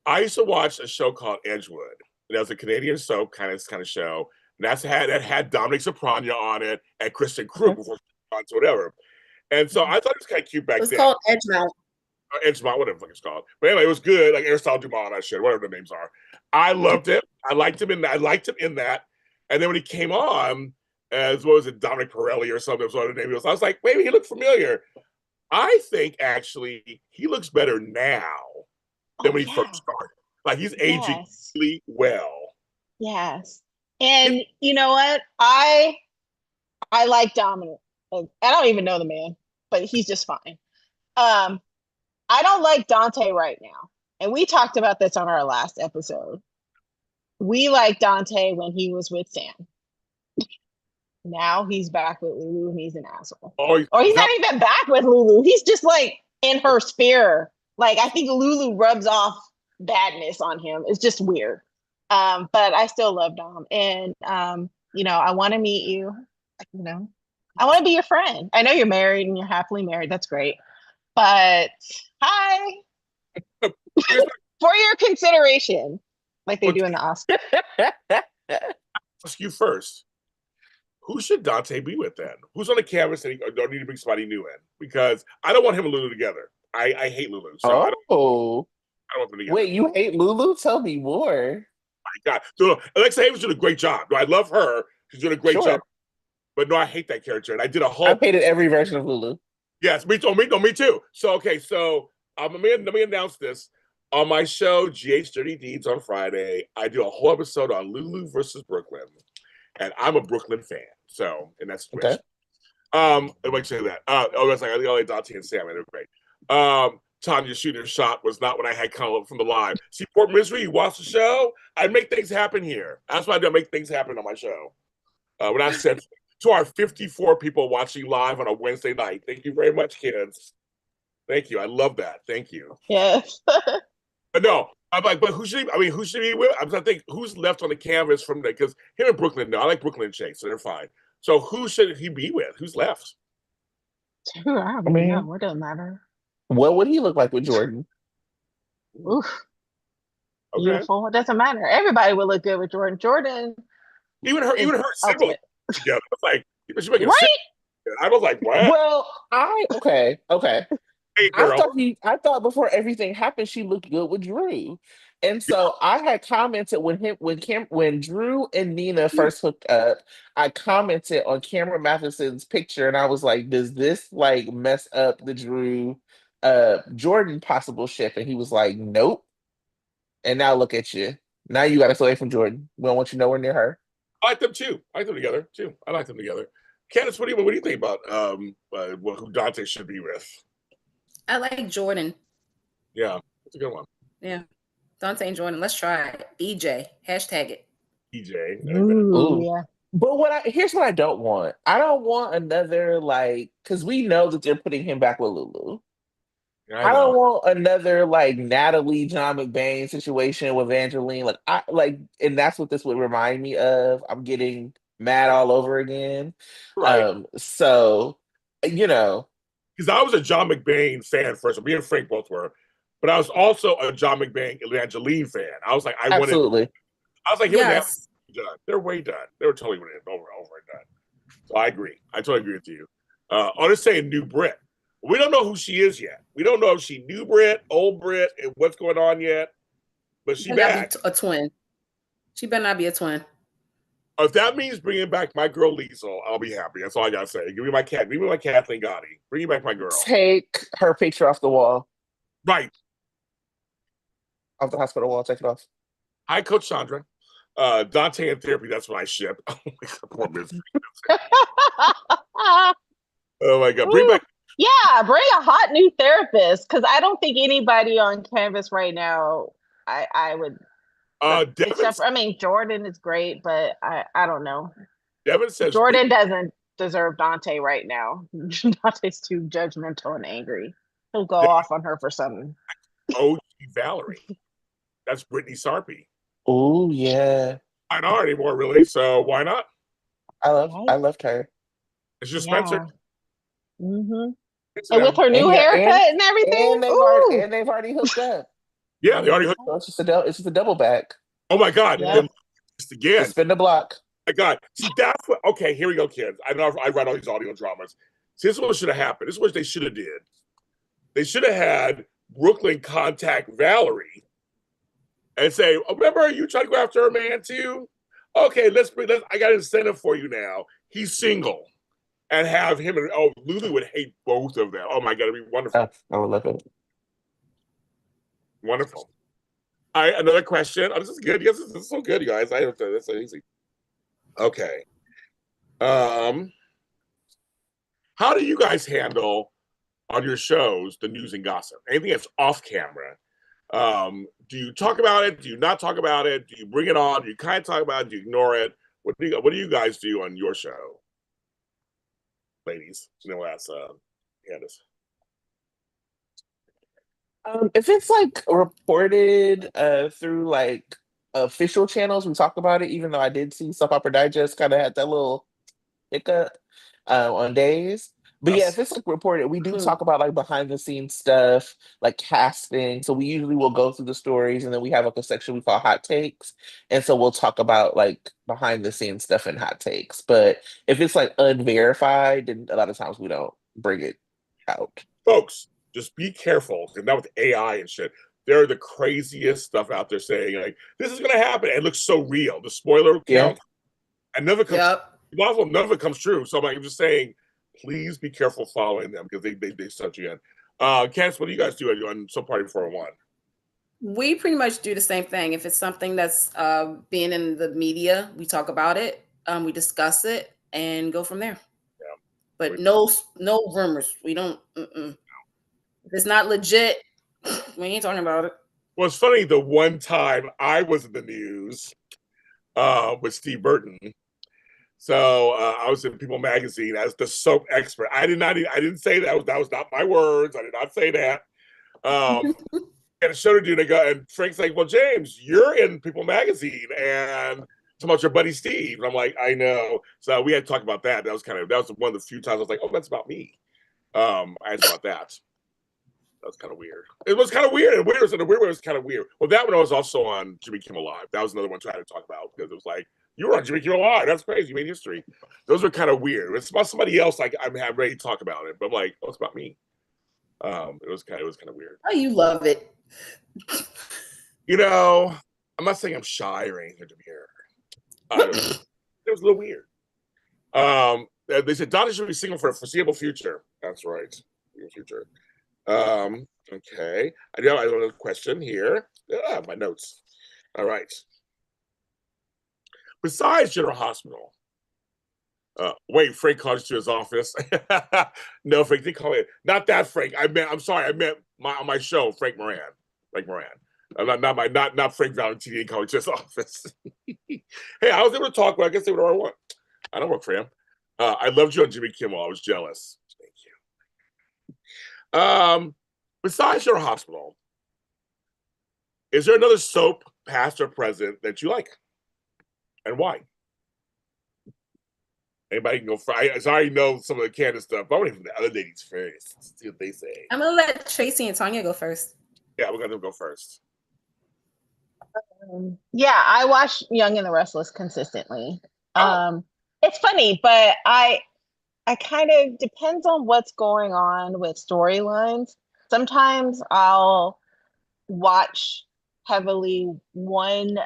[SPEAKER 1] I used to watch a show called Edgewood. That was a Canadian soap kind of show. And that had Dominic Soprano on it and Kristen Krug before she went on to whatever. And so I thought it was kind of cute back then.
[SPEAKER 2] It was called Edgemount.
[SPEAKER 1] Edgemont, whatever the fuck it's called. But anyway, it was good. Like Aristotle Dumont, that shit, whatever the names are. I loved it. I liked him in that. And then when he came on as what was it, Dominic Pirelli or something, was what the name was. I was like, maybe he looked familiar. I think actually he looks better now than when he first started. Like he's aging really well.
[SPEAKER 3] Yes. And you know what? I like Dominic. I don't even know the man, but he's just fine. I don't like Dante right now. And we talked about this on our last episode. We like Dante when he was with Sam. Now he's back with Lulu and he's an asshole. Or he's not even back with Lulu. He's just like in her sphere. Like I think Lulu rubs off badness on him. It's just weird. But I still love Dom. And I want to meet you. I want to be your friend. I know you're married and you're happily married. That's great. But hi. For your consideration, like they do in the Oscars.
[SPEAKER 1] Ask you first. Who should Dante be with then? Who's on the canvas that don't need to bring somebody new in? Because I don't want him and Lulu together. I hate Lulu. So I don't want them together.
[SPEAKER 4] Wait, you hate Lulu? Tell me more.
[SPEAKER 1] My God. So Alexa Havens doing a great job. No, I love her. She's doing a great job. But no, I hate that character. And I did a whole.
[SPEAKER 4] I hated every version of Lulu.
[SPEAKER 1] Yes, me too. So okay, let me announce this. On my show, GH Dirty Deeds on Friday, I do a whole episode on Lulu versus Brooklyn. And I'm a Brooklyn fan. So in that situation. Okay. I'd like to say that. That's like I Dante and Sam, they're great. Tonya shooting her shot was not what I had come up from the live. See, Port Misery, you watch the show, I make things happen here. That's why I do make things happen on my show. When I said to our 54 people watching live on a Wednesday night, thank you very much, kids. Thank you. I love that. Thank you.
[SPEAKER 3] Yes.
[SPEAKER 1] But no, I'm like, but who should he be with? I'm trying to think who's left on the canvas from there, because him and Brooklyn, no, I like Brooklyn and Chase, so they're fine. So who should he be with? Who's left?
[SPEAKER 3] I don't know. It doesn't matter.
[SPEAKER 4] What would he look like with Jordan?
[SPEAKER 3] Oof. Okay. Beautiful. It doesn't matter. Everybody would look good with Jordan. Jordan.
[SPEAKER 1] Even her sibling together. Like she making
[SPEAKER 3] right?
[SPEAKER 1] I was like, wow.
[SPEAKER 4] Well, okay.
[SPEAKER 1] Hey, girl.
[SPEAKER 4] I thought before everything happened, she looked good with Drew. And so I had commented when Drew and Nina first hooked up, I commented on Cameron Matheson's picture and I was like, does this like mess up the Drew Jordan possible ship? And he was like, nope. And now look at you. Now you got to stay away from Jordan. We don't want you nowhere near her.
[SPEAKER 1] I like them too. I like them together too. I like them together. Candice, what do you think about who Dante should be with?
[SPEAKER 2] I like Jordan.
[SPEAKER 1] Yeah, that's a good one.
[SPEAKER 2] Yeah, Dante and Jordan. Let's try it. EJ. Hashtag it.
[SPEAKER 1] EJ.
[SPEAKER 3] Ooh, yeah.
[SPEAKER 4] But here's what I don't want. I don't want another because we know that they're putting him back with Lulu. I don't want another Natalie John McBain situation with Evangeline. And that's what this would remind me of. I'm getting mad all over again.
[SPEAKER 1] Right.
[SPEAKER 4] So,
[SPEAKER 1] because I was a John McBain fan first. Me and Frank both were, but I was also a John McBain Evangeline fan. I was like,
[SPEAKER 4] absolutely.
[SPEAKER 1] I was like, yes. Done. They're way done. They were totally over and done. So I agree. I totally agree with you. I'm just saying, new Brit. We don't know who she is yet. We don't know if she new Brit, old Brit, and what's going on yet. But she back.
[SPEAKER 2] A twin. She better not be a twin.
[SPEAKER 1] If that means bringing back my girl Liesl, I'll be happy. That's all I gotta say. Give me my Kathleen Gotti. Bring back my girl.
[SPEAKER 4] Take her picture off the wall.
[SPEAKER 1] Right.
[SPEAKER 4] Off the hospital wall. Take it off.
[SPEAKER 1] Hi, Coach Chandra. Dante in therapy. That's what I ship. Poor Misery. Oh my God. Bring back.
[SPEAKER 3] Yeah, bring a hot new therapist, because I don't think anybody on canvas right now. I would. Jordan is great, but I don't know.
[SPEAKER 1] Devin says
[SPEAKER 3] Jordan doesn't deserve Dante right now. Dante's too judgmental and angry. He'll go off on her for something.
[SPEAKER 1] OG Valerie. That's Brittany Sarpy.
[SPEAKER 4] Oh yeah.
[SPEAKER 1] I don't know anymore, really. So why not?
[SPEAKER 4] I loved her.
[SPEAKER 1] It's just Spencer.
[SPEAKER 3] Mm-hmm. And with her new haircut and everything.
[SPEAKER 4] And they've already hooked up.
[SPEAKER 1] Yeah, they already hooked up.
[SPEAKER 4] It's just a double back.
[SPEAKER 1] Oh my God.
[SPEAKER 3] Yep.
[SPEAKER 1] Just again.
[SPEAKER 4] Spin the block.
[SPEAKER 1] My God. See, that's what, okay, here we go, kids. I know I write all these audio dramas. See, this is what should have happened. This is what they should have did. They should have had Brooklyn contact Valerie and say, oh, remember you tried to go after a man too? Okay, I got an incentive for you now. He's single. And have him and Lulu would hate both of them. Oh my god, it'd be wonderful.
[SPEAKER 4] I would love it.
[SPEAKER 1] Wonderful. Another question. Oh, this is good. Yes, this is so good, you guys. That's so easy. Okay. How do you guys handle on your shows the news and gossip? Anything that's off camera? Do you talk about it? Do you not talk about it? Do you bring it on? Do you kind of talk about it? Do you ignore it? What do you guys do on your show? Ladies, that's Candice.
[SPEAKER 4] If it's like reported through like official channels, we talk about it. Even though I did see Soap Opera Digest kind of had that little hiccup on days. But yeah, if it's like reported, we do talk about like behind the scenes stuff, like casting. So we usually will go through the stories, and then we have like a section we call hot takes, and so we'll talk about like behind the scenes stuff and hot takes. But if it's like unverified, then a lot of times we don't bring it out.
[SPEAKER 1] Folks, just be careful, because now with AI and shit, there are the craziest stuff out there saying like this is going to happen. It looks so real. The spoiler count, and never comes. None of it comes true. So I'm just saying, please be careful following them because they suck you in. Candice, what do you guys do on Soap Party 401?
[SPEAKER 2] We pretty much do the same thing. If it's something that's being in the media, we talk about it, we discuss it, and go from there.
[SPEAKER 1] Yeah.
[SPEAKER 2] But no rumors. We don't. If it's not legit, we ain't talking about it.
[SPEAKER 1] Well, it's funny. The one time I was in the news with Steve Burton. So I was in People Magazine as the soap expert. I didn't say that. That was not my words. I did not say that. And a show to do, and Frank's like, "Well, James, you're in People Magazine, and talking about your buddy Steve." And I'm like, "I know." So we had to talk about that. That was one of the few times I was like, "Oh, that's about me." I had about that. That was kind of weird. It was kind of weird, and the weird was kind of weird. Well, that one I was also on Jimmy Kimmel Live. That was another one I had to talk about because it was like, you were on Jimmy Kimmel Live. That's crazy. You made history. Those were kind of weird. It's about somebody else. Like I'm ready to talk about it, but I'm like, oh, it's about me. It was kind of weird.
[SPEAKER 2] Oh, you love it.
[SPEAKER 1] I'm not saying I'm shy or anything to be here. It was a little weird. They said Donna should be single for a foreseeable future. That's right. Future. Okay. I have another question here. My notes. All right. Besides General Hospital, wait, Frank called you to his office. No, Frank didn't call it. Not that Frank. I'm sorry. I meant on my show, Frank Moran. Frank Moran. Not Frank Valentini didn't call you to his office. Hey, I was able to talk, but I can say whatever I want. I don't work for him. I loved you on Jimmy Kimmel. I was jealous. Thank you. Besides General Hospital, is there another soap, past or present, that you like? And why? Anybody can go first. I already know some of the Candice stuff, but I want to hear the other ladies first. See what they say.
[SPEAKER 2] I'm gonna let Tracey and Tonya go first.
[SPEAKER 1] Yeah, we're gonna go first.
[SPEAKER 3] Yeah, I watch Young and the Restless consistently. It's funny, but I kind of depends on what's going on with storylines. Sometimes I'll watch heavily one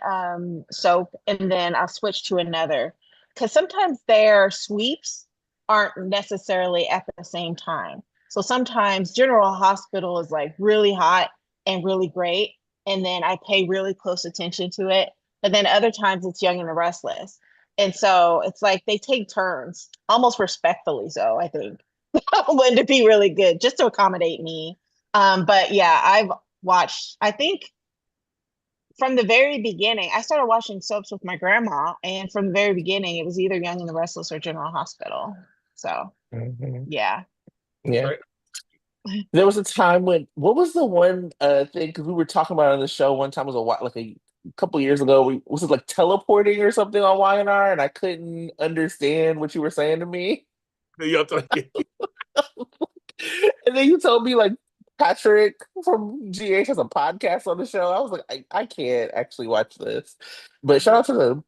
[SPEAKER 3] soap and then I'll switch to another because sometimes their sweeps aren't necessarily at the same time. So sometimes General Hospital is like really hot and really great, and then I pay really close attention to it. But then other times it's Young and the Restless. And so it's like they take turns, almost respectfully so, I think, when to be really good, just to accommodate me. But yeah, I've watched, I think from the very beginning, I started watching soaps with my grandma, and from the very beginning, it was either Young and the Restless or General Hospital. So, yeah.
[SPEAKER 4] Yeah. There was a time when, what was the one thing, because we were talking about it on the show one time, like a couple years ago, was it like teleporting or something on Y&R, and I couldn't understand what you were saying to me? And then you told me like Patrick from GH has a podcast on the show. I was like, I can't actually watch this. But shout out to them.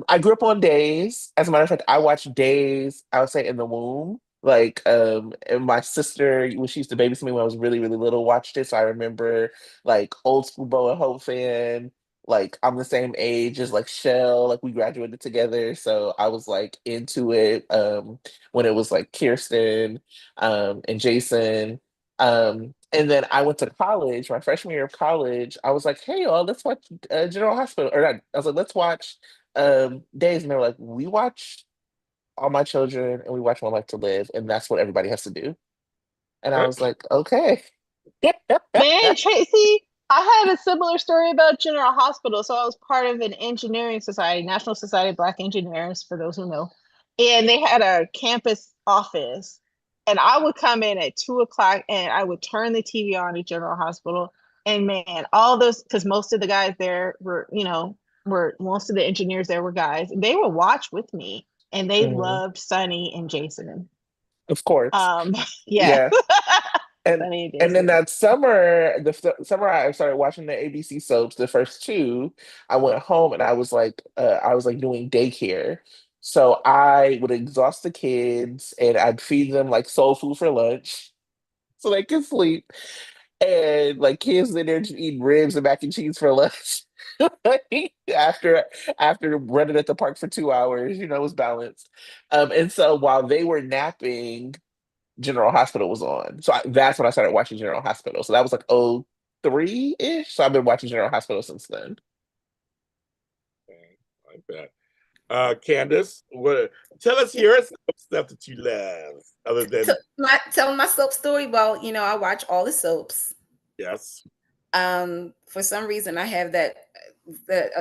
[SPEAKER 4] I grew up on Days. As a matter of fact, I watched Days, I would say, in the womb. Like, and my sister, when she used to babysit me when I was really, really little, watched it. So I remember like old school Bo and Hope fan. Like I'm the same age as like Shell, like we graduated together. So I was like into it when it was like Kirsten and Jason. And then I went to college, my freshman year of college. I was like, hey, y'all, let's watch General Hospital. Or not, I was like, let's watch Days. And they were like, we watch All My Children and we watch One Life to Live. And that's what everybody has to do. And I was like, okay.
[SPEAKER 3] Man, Tracy, I had a similar story about General Hospital. So I was part of an engineering society, National Society of Black Engineers, for those who know. And they had a campus office. And I would come in at 2 o'clock and I would turn the TV on at General Hospital. And man, all those, because most of the guys there were, most of the engineers there were guys, they would watch with me and they
[SPEAKER 4] Mhm.
[SPEAKER 3] loved Sonny and Jason.
[SPEAKER 4] Of course.
[SPEAKER 3] Yeah.
[SPEAKER 4] Yeah. And
[SPEAKER 3] Sonny and
[SPEAKER 4] and then
[SPEAKER 3] Jason.
[SPEAKER 4] that summer, summer I started watching the ABC soaps, the first two. I went home and I was like doing daycare. So I would exhaust the kids and I'd feed them like soul food for lunch so they could sleep. And like kids in there just eating ribs and mac and cheese for lunch. after after running at the park for 2 hours, it was balanced. And so while they were napping, General Hospital was on. So that's when I started watching General Hospital. So that was like 03-ish. So I've been watching General Hospital since then.
[SPEAKER 1] Okay, I like that. Candice, tell us your stuff that you love, other than
[SPEAKER 2] Telling my soap story. Well, I watch all the soaps.
[SPEAKER 1] yes.
[SPEAKER 2] For some reason, I have a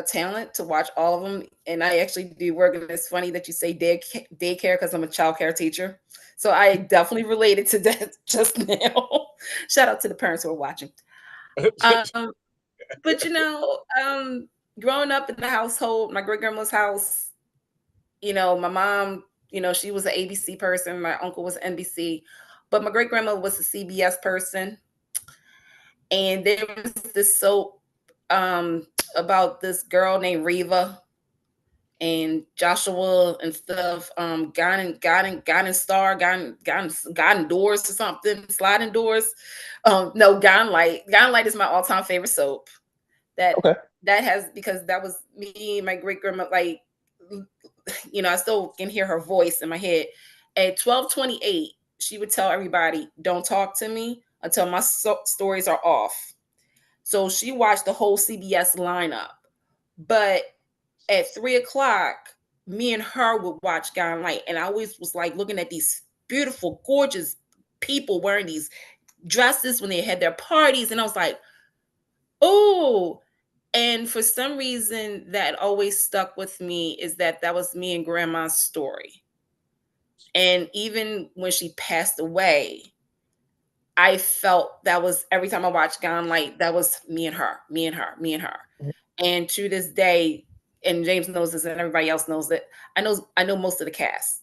[SPEAKER 2] talent to watch all of them, and I actually do work. And it's funny that you say daycare because I'm a child care teacher, so I definitely related to that just now. Shout out to the parents who are watching. But growing up in the household, my great grandma's house, my mom, she was an ABC person. My uncle was NBC, but my great grandma was a CBS person. And there was this soap about this girl named Reva and Joshua and stuff. God and Doors or something, sliding doors. No, God Light. God Light is my all-time favorite soap.
[SPEAKER 4] Okay.
[SPEAKER 2] That has, because that was me and my great grandma. Like, I still can hear her voice in my head. At 12:28, she would tell everybody, "Don't talk to me until my stories are off." So she watched the whole CBS lineup. But at 3 o'clock, me and her would watch Gone Light. And I always was like looking at these beautiful, gorgeous people wearing these dresses when they had their parties. And I was like, oh. And for some reason, that always stuck with me, is that was me and grandma's story. And even when she passed away, I felt that was, every time I watched Gone Light, that was me and her, me and her, me and her. And to this day, and James knows this and everybody else knows that, I know most of the cast.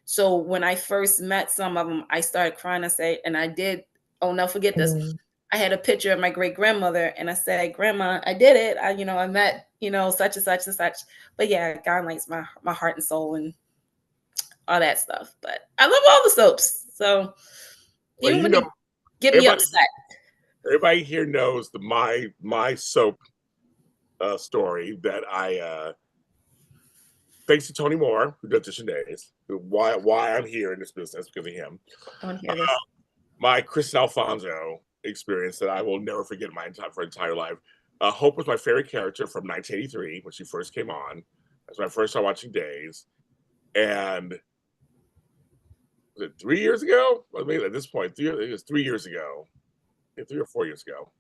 [SPEAKER 2] So when I first met some of them, I started crying. I said, and I did, oh no, forget this. I had a picture of my great grandmother and I said, Grandma, I did it. I met, such and such and such. But yeah, Gone Light's my heart and soul and all that stuff. But I love all the soaps. So
[SPEAKER 1] Well,
[SPEAKER 2] even when they get me upset.
[SPEAKER 1] Everybody here knows my soap story that I thanks to Tony Moore, who does Dish Days, why I'm here in this business, because of him.
[SPEAKER 2] I want to hear this.
[SPEAKER 1] My Kristen Alfonso experience that I will never forget my entire life. Hope was my favorite character from 1983 when she first came on. That's when I first started watching Days. And was it 3 years ago? Well, maybe at this point, it was 3 years ago. 3 or 4 years ago.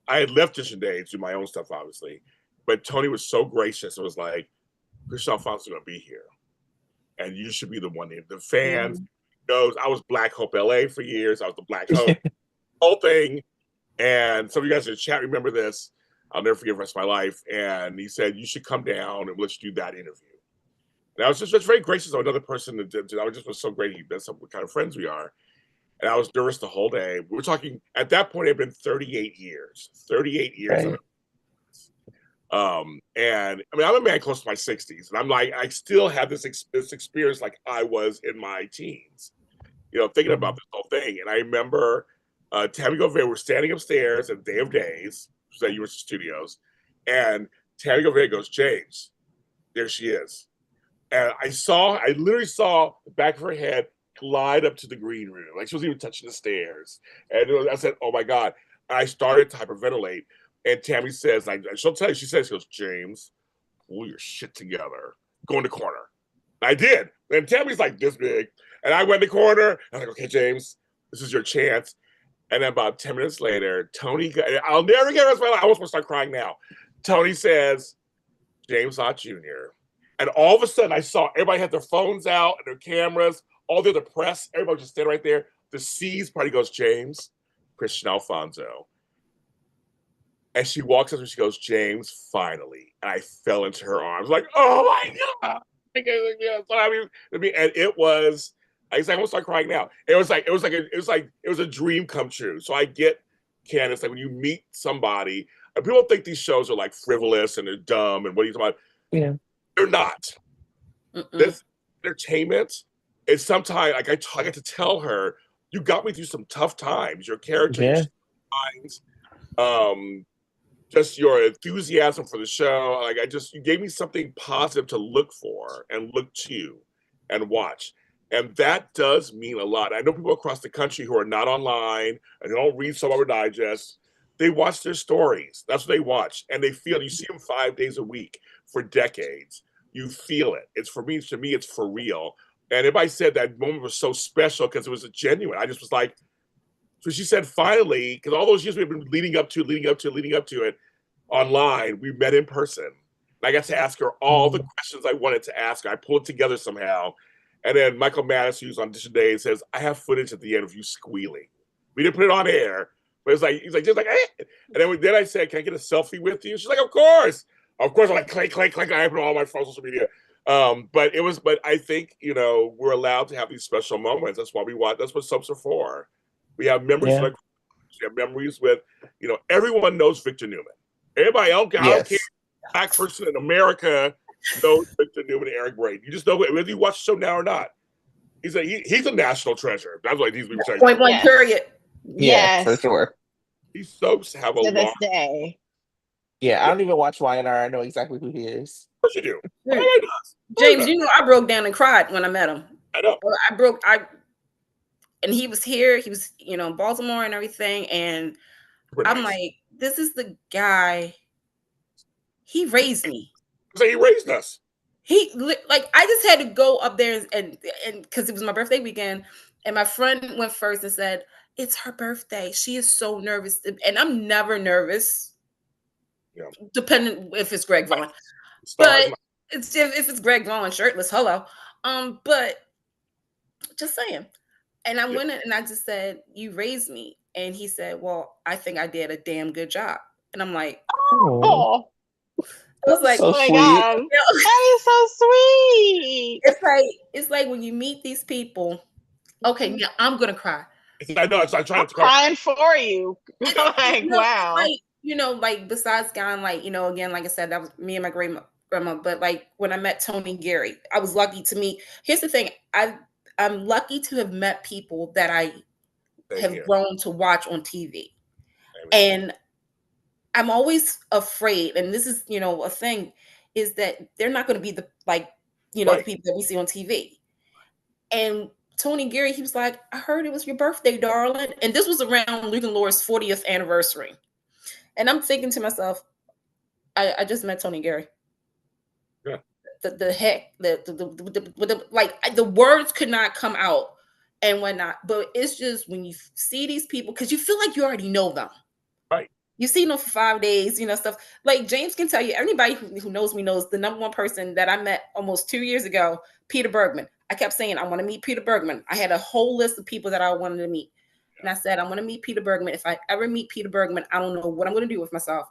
[SPEAKER 1] I had left Dish and Days to do my own stuff, obviously. But Tony was so gracious. It was like, Kristen Alfonso going to be here. And you should be the one. The fans knows I was Black Hope LA for years. I was the Black Hope. Whole thing. And some of you guys in the chat remember this. I'll never forget the rest of my life. And he said, you should come down and let's do that interview. And I was just very gracious of another person that did. I just was so great. That's what kind of friends we are. And I was nervous the whole day. We were talking, at that point, it had been 38 years. 38 years.
[SPEAKER 4] Right.
[SPEAKER 1] And I mean, I'm a man close to my 60s, and I'm like, I still have this experience like I was in my teens, thinking about this whole thing. And I remember Tammy Govea, we're standing upstairs at Day of Days, which was at Universal Studios, and Tammy Govea goes, James, there she is. And I literally saw the back of her head glide up to the green room. Like she wasn't even touching the stairs. And I said, oh my God. I started to hyperventilate. And Tammy says, she'll tell you, she goes, James, pull your shit together. Go in the corner. And I did. And Tammy's like this big. And I went in the corner. I was like, okay, James, this is your chance. And then about 10 minutes later, Tony, I'll never get it. I almost want to start crying now. Tony says, James Lott Jr. And all of a sudden, I saw everybody had their phones out and their cameras, all the other press, everybody just standing right there. The C's party goes, James, Christian Alfonso. And she walks up and she goes, James, finally. And I fell into her arms, like, oh my God. And it was, I almost start crying now. It was a dream come true. So I get, Candice, like when you meet somebody, and people think these shows are like frivolous and they're dumb and what are you talking about?
[SPEAKER 4] Yeah.
[SPEAKER 1] They're not. This entertainment is sometimes like I get to tell her, you got me through some tough times. Your character, just your enthusiasm for the show. Like you gave me something positive to look for and look to and watch. And that does mean a lot. I know people across the country who are not online and they don't read Soap Opera Digest. They watch their stories. That's what they watch. And they feel, you see them 5 days a week for decades. You feel it. To me, it's for real. And everybody said that moment was so special because it was a genuine. I just was like, so she said, finally, because all those years we've been leading up to it online, we met in person. And I got to ask her all the questions I wanted to ask her. I pulled it together somehow. And then Michael Madison, who's on Audition Day, says, I have footage at the end of you squealing. We didn't put it on air, but he's like, eh. And then I said, can I get a selfie with you? She's like, of course. Of course, I'm like, clank. I put all my social media. But I think, we're allowed to have these special moments. That's why we watch. That's what soaps are for. We have memories. We have memories with, everyone knows Victor Newman. Everybody else, I don't care. Black person in America knows Victor Newman and Eric Braeden. You just know whether you watch the show now or not. He's a national treasure. That's what these people say.
[SPEAKER 2] Point blank, period.
[SPEAKER 3] Yes,
[SPEAKER 4] for sure.
[SPEAKER 1] These soaps have a
[SPEAKER 3] to this day.
[SPEAKER 4] Yeah, I don't even watch YNR. I know exactly who he is.
[SPEAKER 1] Of course you do.
[SPEAKER 2] James, I broke down and cried when I met him.
[SPEAKER 1] I know.
[SPEAKER 2] And he was here. He was, in Baltimore and everything. And I'm like, this is the guy. He raised me.
[SPEAKER 1] So he raised us.
[SPEAKER 2] I just had to go up there and because it was my birthday weekend, and my friend went first and said, it's her birthday. She is so nervous. And I'm never nervous. Yeah. Depending if it's Greg Vaughn. But if it's Greg Vaughn shirtless, hello. But just saying. And I went in and I just said, you raised me. And he said, well, I think I did a damn good job. And I'm like,
[SPEAKER 3] oh.
[SPEAKER 2] I was like,
[SPEAKER 3] oh my God, that is so sweet.
[SPEAKER 2] It's like when you meet these people. Okay, now I'm gonna cry.
[SPEAKER 1] I know. I'm trying to
[SPEAKER 3] crying for you. Like, wow.
[SPEAKER 2] Like besides Gone, again, like I said, that was me and my grandma. But like when I met Tony and Gary, I was lucky to meet. Here's the thing: I'm lucky to have met people that I have grown to watch on TV, and I'm always afraid, and this is, a thing, is that they're not going to be the the people that we see on TV. And Tony and Gary, he was like, I heard it was your birthday, darling. And this was around Luke and Laura's 40th anniversary. And I'm thinking to myself, I just met Tony and Gary. Yeah. The heck, the words could not come out and whatnot. But it's just when you see these people, because you feel like you already know them.
[SPEAKER 1] Right.
[SPEAKER 2] You see them for 5 days, stuff. Like James can tell you, anybody who knows me knows the number one person that I met almost 2 years ago, Peter Bergman. I kept saying, I want to meet Peter Bergman. I had a whole list of people that I wanted to meet. And I said, I want to meet Peter Bergman. If I ever meet Peter Bergman, I don't know what I'm going to do with myself.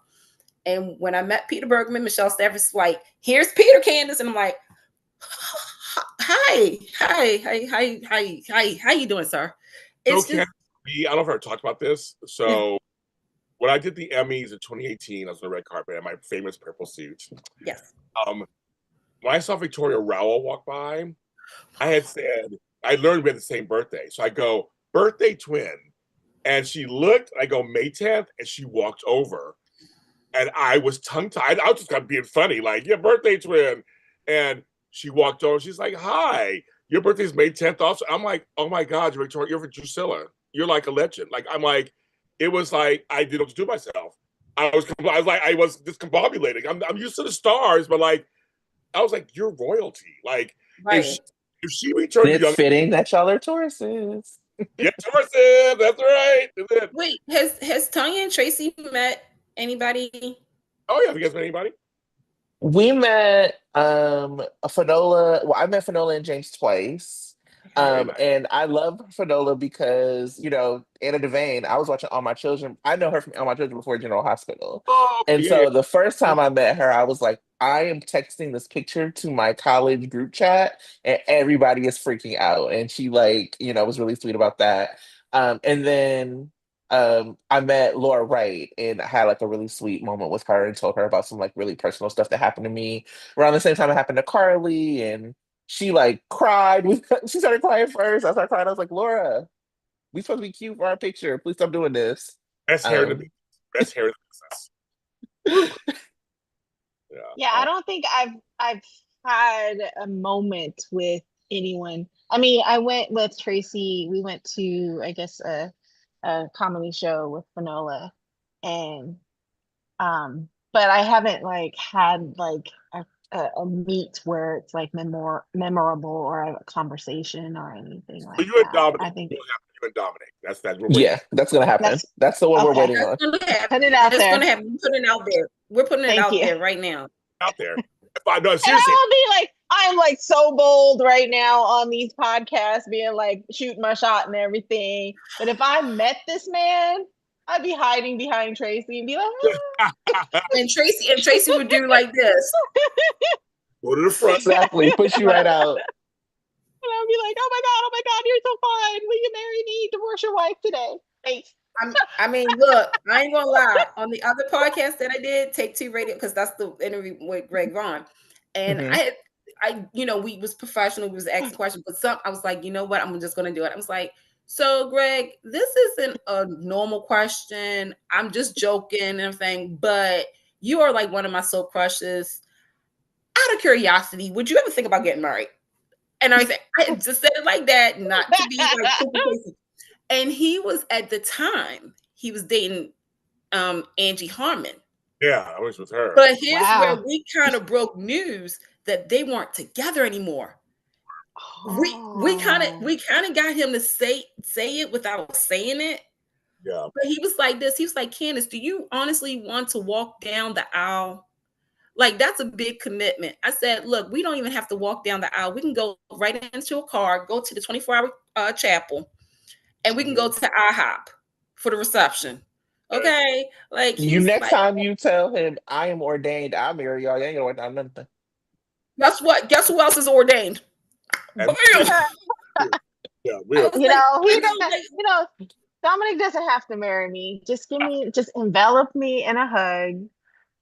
[SPEAKER 2] And when I met Peter Bergman, Michelle Stafford's like, here's Peter, Candice. And I'm like, hi, how you doing, sir? It's
[SPEAKER 1] I don't know if I ever talked about this. So when I did the Emmys in 2018, I was on the red carpet in my famous purple suit.
[SPEAKER 2] Yes.
[SPEAKER 1] When I saw Victoria Rowell walk by, I had said, I learned we had the same birthday. So I go, birthday twin. And she looked, I go, May 10th, and she walked over. And I was tongue-tied. I was just kind of being funny, like, yeah, birthday twin. And she walked over. She's like, hi, your birthday's May 10th also. I'm like, oh my God, you're Victoria, you're Drusilla. You're like a legend. Like, I'm like, it was like, I didn't know what to do myself. I was discombobulating. I'm used to the stars, but like, I was like, you're royalty. Like,
[SPEAKER 2] Right.
[SPEAKER 1] if she returned
[SPEAKER 4] It's
[SPEAKER 1] young,
[SPEAKER 4] fitting that y'all are Tauruses.
[SPEAKER 1] yeah, Tauruses, that's right.
[SPEAKER 2] Wait, has Tonya and Tracey met anybody?
[SPEAKER 1] Oh yeah, have you guys met anybody?
[SPEAKER 4] We met Fanola. Well, I met Fanola and James twice. And I love Fanola because, Anna Devane, I was watching All My Children. I know her from All My Children before General Hospital.
[SPEAKER 1] Oh,
[SPEAKER 4] And
[SPEAKER 1] yeah.
[SPEAKER 4] so the first time I met her, I was like, I am texting this picture to my college group chat and everybody is freaking out. And she was really sweet about that. And then I met Laura Wright and I had like a really sweet moment with her and told her about some like really personal stuff that happened to me around the same time it happened to Carly, and she like cried. She started crying first. I started crying. I was like, Laura, we supposed to be cute for our picture. Please stop doing this.
[SPEAKER 1] Best hair in the business. Best hair in the business.
[SPEAKER 3] Yeah, I don't think I've had a moment with anyone. I mean, I went with Tracey. We went to, I guess, a comedy show with Fanola, and but I haven't like had like a meet where it's like memorable or a conversation or anything like
[SPEAKER 1] But you and
[SPEAKER 3] that.
[SPEAKER 1] Dominic,
[SPEAKER 3] I think
[SPEAKER 1] you and Dominic. That's we're
[SPEAKER 4] yeah, that's gonna happen. That's the one we're waiting on.
[SPEAKER 2] Put it
[SPEAKER 3] out there.
[SPEAKER 2] Gonna happen. We're putting it out there. We're putting it out there right now.
[SPEAKER 1] Out there. No, seriously.
[SPEAKER 3] And I'll be like, I'm like so bold right now on these podcasts, being like shooting my shot and everything. But if I met this man, I'd be hiding behind Tracey and be like,
[SPEAKER 2] and Tracey would do like this.
[SPEAKER 1] Go to the front.
[SPEAKER 4] Exactly. Push you right out.
[SPEAKER 3] And I'd be like, oh my God, you're so fine. Will you marry me? Divorce your wife today. Thanks.
[SPEAKER 2] I mean, look, I ain't gonna lie. On the other podcast that I did, Take Two Radio, because that's the interview with Greg Vaughn, and I we was professional. We was asking questions, but I was like, you know what? I'm just gonna do it. I was like, so Greg, this isn't a normal question. I'm just joking and everything, but you are like one of my soul crushes. Out of curiosity, would you ever think about getting married? And I just said it like that, not to be like. And he was at the time, he was dating Angie Harmon.
[SPEAKER 1] Yeah, I was with her.
[SPEAKER 2] But here's where we kind of broke news that they weren't together anymore. We kind of got him to say it without saying it.
[SPEAKER 1] Yeah.
[SPEAKER 2] But he was like this. He was like, Candice, do you honestly want to walk down the aisle? Like, that's a big commitment. I said, look, we don't even have to walk down the aisle. We can go right into a car, go to the 24-hour chapel, and we can go to IHOP for the reception. Okay? Like,
[SPEAKER 4] next time you tell him I am ordained, I'll marry y'all. You ain't gonna work on nothing.
[SPEAKER 2] Guess who else is ordained?
[SPEAKER 3] Dominic doesn't have to marry me. Just envelop me in a hug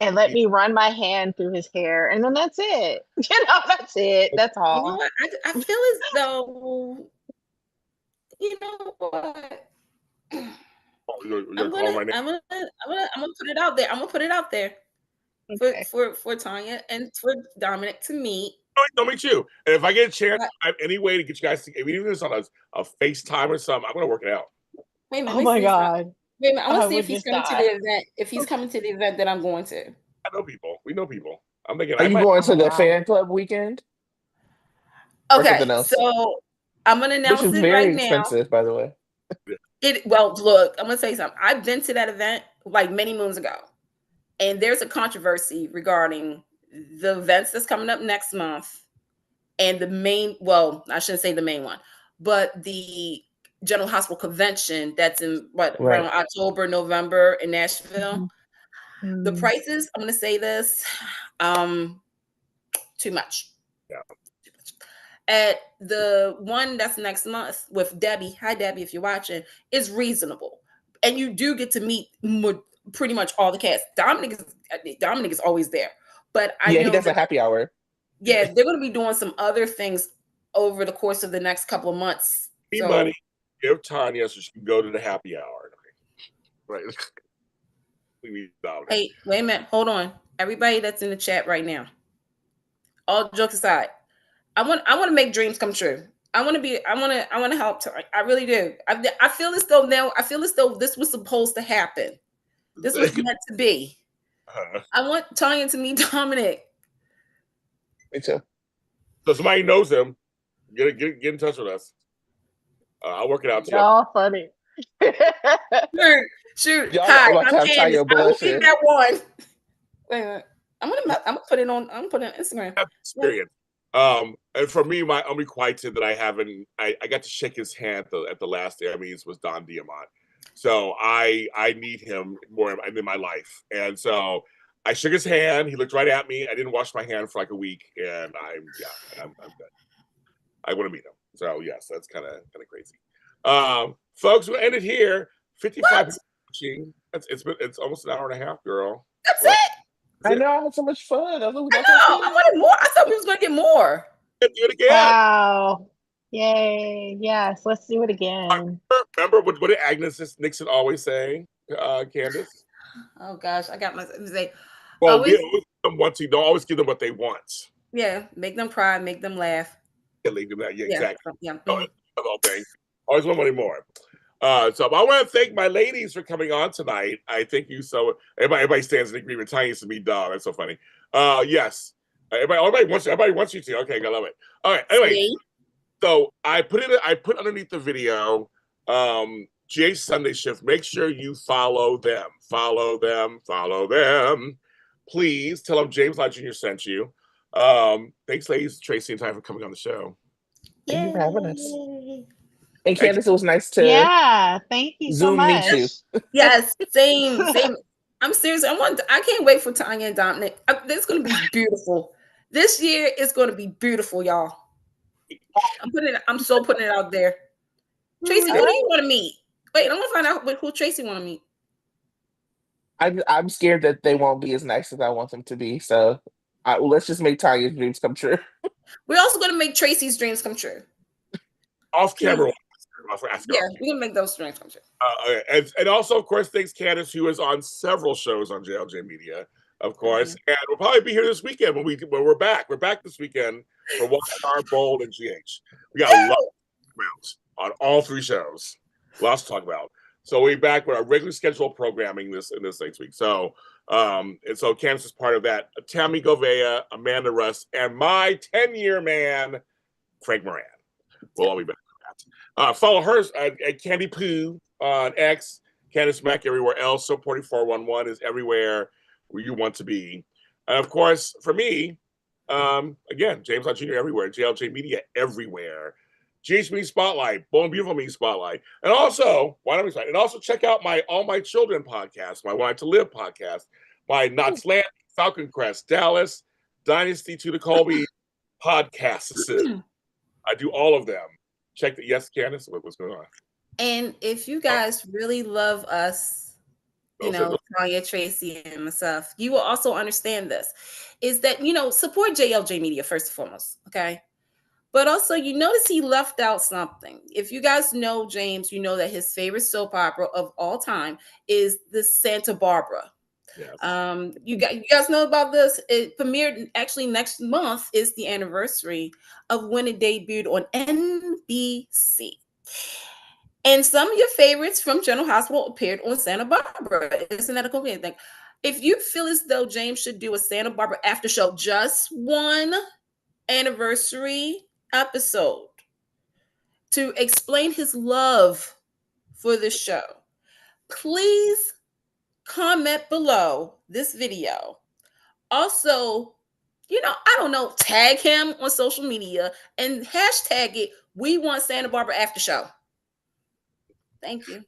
[SPEAKER 3] and let me run my hand through his hair, and then that's it. That's it. That's all.
[SPEAKER 2] You know what? I feel as though, you know what? I'm gonna put it out there. I'm gonna put it out there for Tonya and for Dominic to meet.
[SPEAKER 1] Don't meet you. And if I get a chance, I have any way to get you guys to, even if it's on a FaceTime or something, I'm gonna work it out.
[SPEAKER 2] Wait a minute.
[SPEAKER 3] Oh my God.
[SPEAKER 2] Wait a minute. I want to see if he's coming to the event. If he's coming to the event that I'm going to.
[SPEAKER 1] I know people. We know people. I'm thinking.
[SPEAKER 4] Are you going to the fan club weekend?
[SPEAKER 2] Okay, so I'm gonna announce
[SPEAKER 4] it
[SPEAKER 2] right now.
[SPEAKER 4] Expensive, by the way.
[SPEAKER 2] Well, look, I'm gonna tell you something. I've been to that event like many moons ago, and there's a controversy regarding the events that's coming up next month, and the main. Well, I shouldn't say the main one, but the General Hospital Convention that's in around October, November in Nashville. Mm-hmm. The prices, I'm going to say this, too much.
[SPEAKER 1] Yeah.
[SPEAKER 2] At the one that's next month with Debbie, hi Debbie, if you're watching, is reasonable. And you do get to meet pretty much all the cast. Dominic is always there, but I know
[SPEAKER 4] he does a happy hour.
[SPEAKER 2] Yeah, they're going to be doing some other things over the course of the next couple of months.
[SPEAKER 1] So, money, give Tonya so she can go to the happy hour. Right.
[SPEAKER 2] Hey, wait a minute. Hold on. Everybody that's in the chat right now. All jokes aside, I want to make dreams come true. I want to help. I really do. I feel as though this was supposed to happen. This was meant to be. I want Tonya to meet Dominic.
[SPEAKER 4] Me too.
[SPEAKER 1] So somebody knows him. Get in touch with us. I'll work it out.
[SPEAKER 3] Y'all funny.
[SPEAKER 2] Shoot.
[SPEAKER 4] Y'all
[SPEAKER 2] Hi,
[SPEAKER 4] about
[SPEAKER 2] I'm
[SPEAKER 4] to have
[SPEAKER 2] Candice.
[SPEAKER 4] Tonya
[SPEAKER 2] I will get that one.
[SPEAKER 3] Wait.
[SPEAKER 2] I'm gonna put it on. I'm gonna put it on Instagram.
[SPEAKER 1] Experience. And for me, my unrequited that I haven't, I got to shake his hand at the last Emmys was Don Diamont. So I need him more in my life, and so I shook his hand. He looked right at me. I didn't wash my hand for like a week, and I'm good. I want to meet him. So yes, that's kind of crazy. Folks, we'll end it here. 55 watching. It's almost an hour and a half, girl.
[SPEAKER 2] That's it.
[SPEAKER 4] I know, I had so much fun.
[SPEAKER 2] I wanted more. I thought we was going to get more.
[SPEAKER 1] Let's do it again.
[SPEAKER 3] Wow. Yay. Yes, let's do it again.
[SPEAKER 1] Remember what did Agnes Nixon always say, Candice?
[SPEAKER 2] Oh, gosh. I got my say.
[SPEAKER 1] Well, don't always give them what they want.
[SPEAKER 2] Yeah. Make them cry. Make them laugh.
[SPEAKER 1] Yeah, exactly.
[SPEAKER 2] Yeah.
[SPEAKER 1] Always want money more. So I want to thank my ladies for coming on tonight. I thank you so. Everybody stands in agreement. Tanya used to be dog. That's so funny. Yes. Everybody wants you to. Okay, I love it. All right. Anyway, so I put underneath the video, Jay's Sunday Shift. Make sure you follow them. Follow them. Please tell them James Lott Jr. sent you. Thanks, ladies, Tracey and Ty for coming on the show.
[SPEAKER 4] Thank you for having us. And Candice, it was nice to
[SPEAKER 3] thank you
[SPEAKER 4] Zoom
[SPEAKER 3] so much.
[SPEAKER 4] meet you.
[SPEAKER 2] Yes, same. I'm serious. I can't wait for Tonya and Dominic. This is going to be beautiful. This year is going to be beautiful, y'all. I'm so putting it out there. Tracey, who do you want to meet? Wait, I'm going to find out who Tracey want to meet.
[SPEAKER 4] I'm scared that they won't be as nice as I want them to be. So let's just make Tanya's dreams come true.
[SPEAKER 2] We're also going to make Tracy's dreams come true.
[SPEAKER 1] Off camera.
[SPEAKER 2] Yeah, we're going to make those dreams come true.
[SPEAKER 1] And also, of course, thanks, Candice, who is on several shows on JLJ Media, of course. Mm-hmm. And we'll probably be here this weekend when we're back. We're back this weekend for Wild, Bold, and GH. We got a lot on all three shows. Lots to talk about. So we'll be back with our regular scheduled programming this next week. So and so Candice is part of that. Tammy Govea, Amanda Russ, and my 10-year man, Frank Moran. We'll all be back for that. Follow her at Candy Poo on X, Candice Mack everywhere else. So 411 is everywhere where you want to be. And of course, for me, again, James Lott Jr. everywhere, JLJ Media everywhere. GH Media Spotlight, Bold and Beautiful Media Spotlight. And also, check out my All My Children podcast, my Want to Live podcast, my Knots Land, Falcon Crest, Dallas, Dynasty to the Colby podcasts. I do all of them. Check the yes, Candice, what's going on?
[SPEAKER 2] And if you guys really love us, Tonya, Tracey, and myself, you will also understand this. Is that, support JLJ Media first and foremost, okay? But also, you notice he left out something. If you guys know James, you know that his favorite soap opera of all time is the Santa Barbara. Yes. You guys know about this? It premiered actually next month is the anniversary of when it debuted on NBC. And some of your favorites from General Hospital appeared on Santa Barbara. Isn't that a cool thing? If you feel as though James should do a Santa Barbara after show, just one anniversary episode to explain his love for the show, please comment below this video. Also, I don't know, tag him on social media and hashtag it, We Want Santa Barbara After Show. Thank you.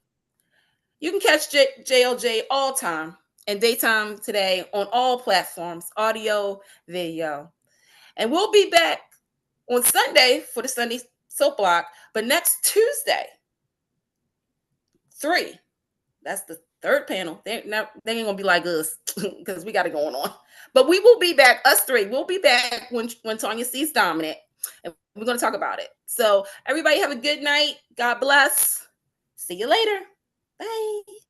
[SPEAKER 2] You can catch JLJ all time and daytime today on all platforms, audio, video. And we'll be back on Sunday for the Sunday Soap Block, but next Tuesday, 3, that's the third panel. They ain't gonna be like us because we got it going on. But we will be back. Us three. We'll be back when Tonya sees Dominant, and we're gonna talk about it. So everybody have a good night. God bless. See you later. Bye.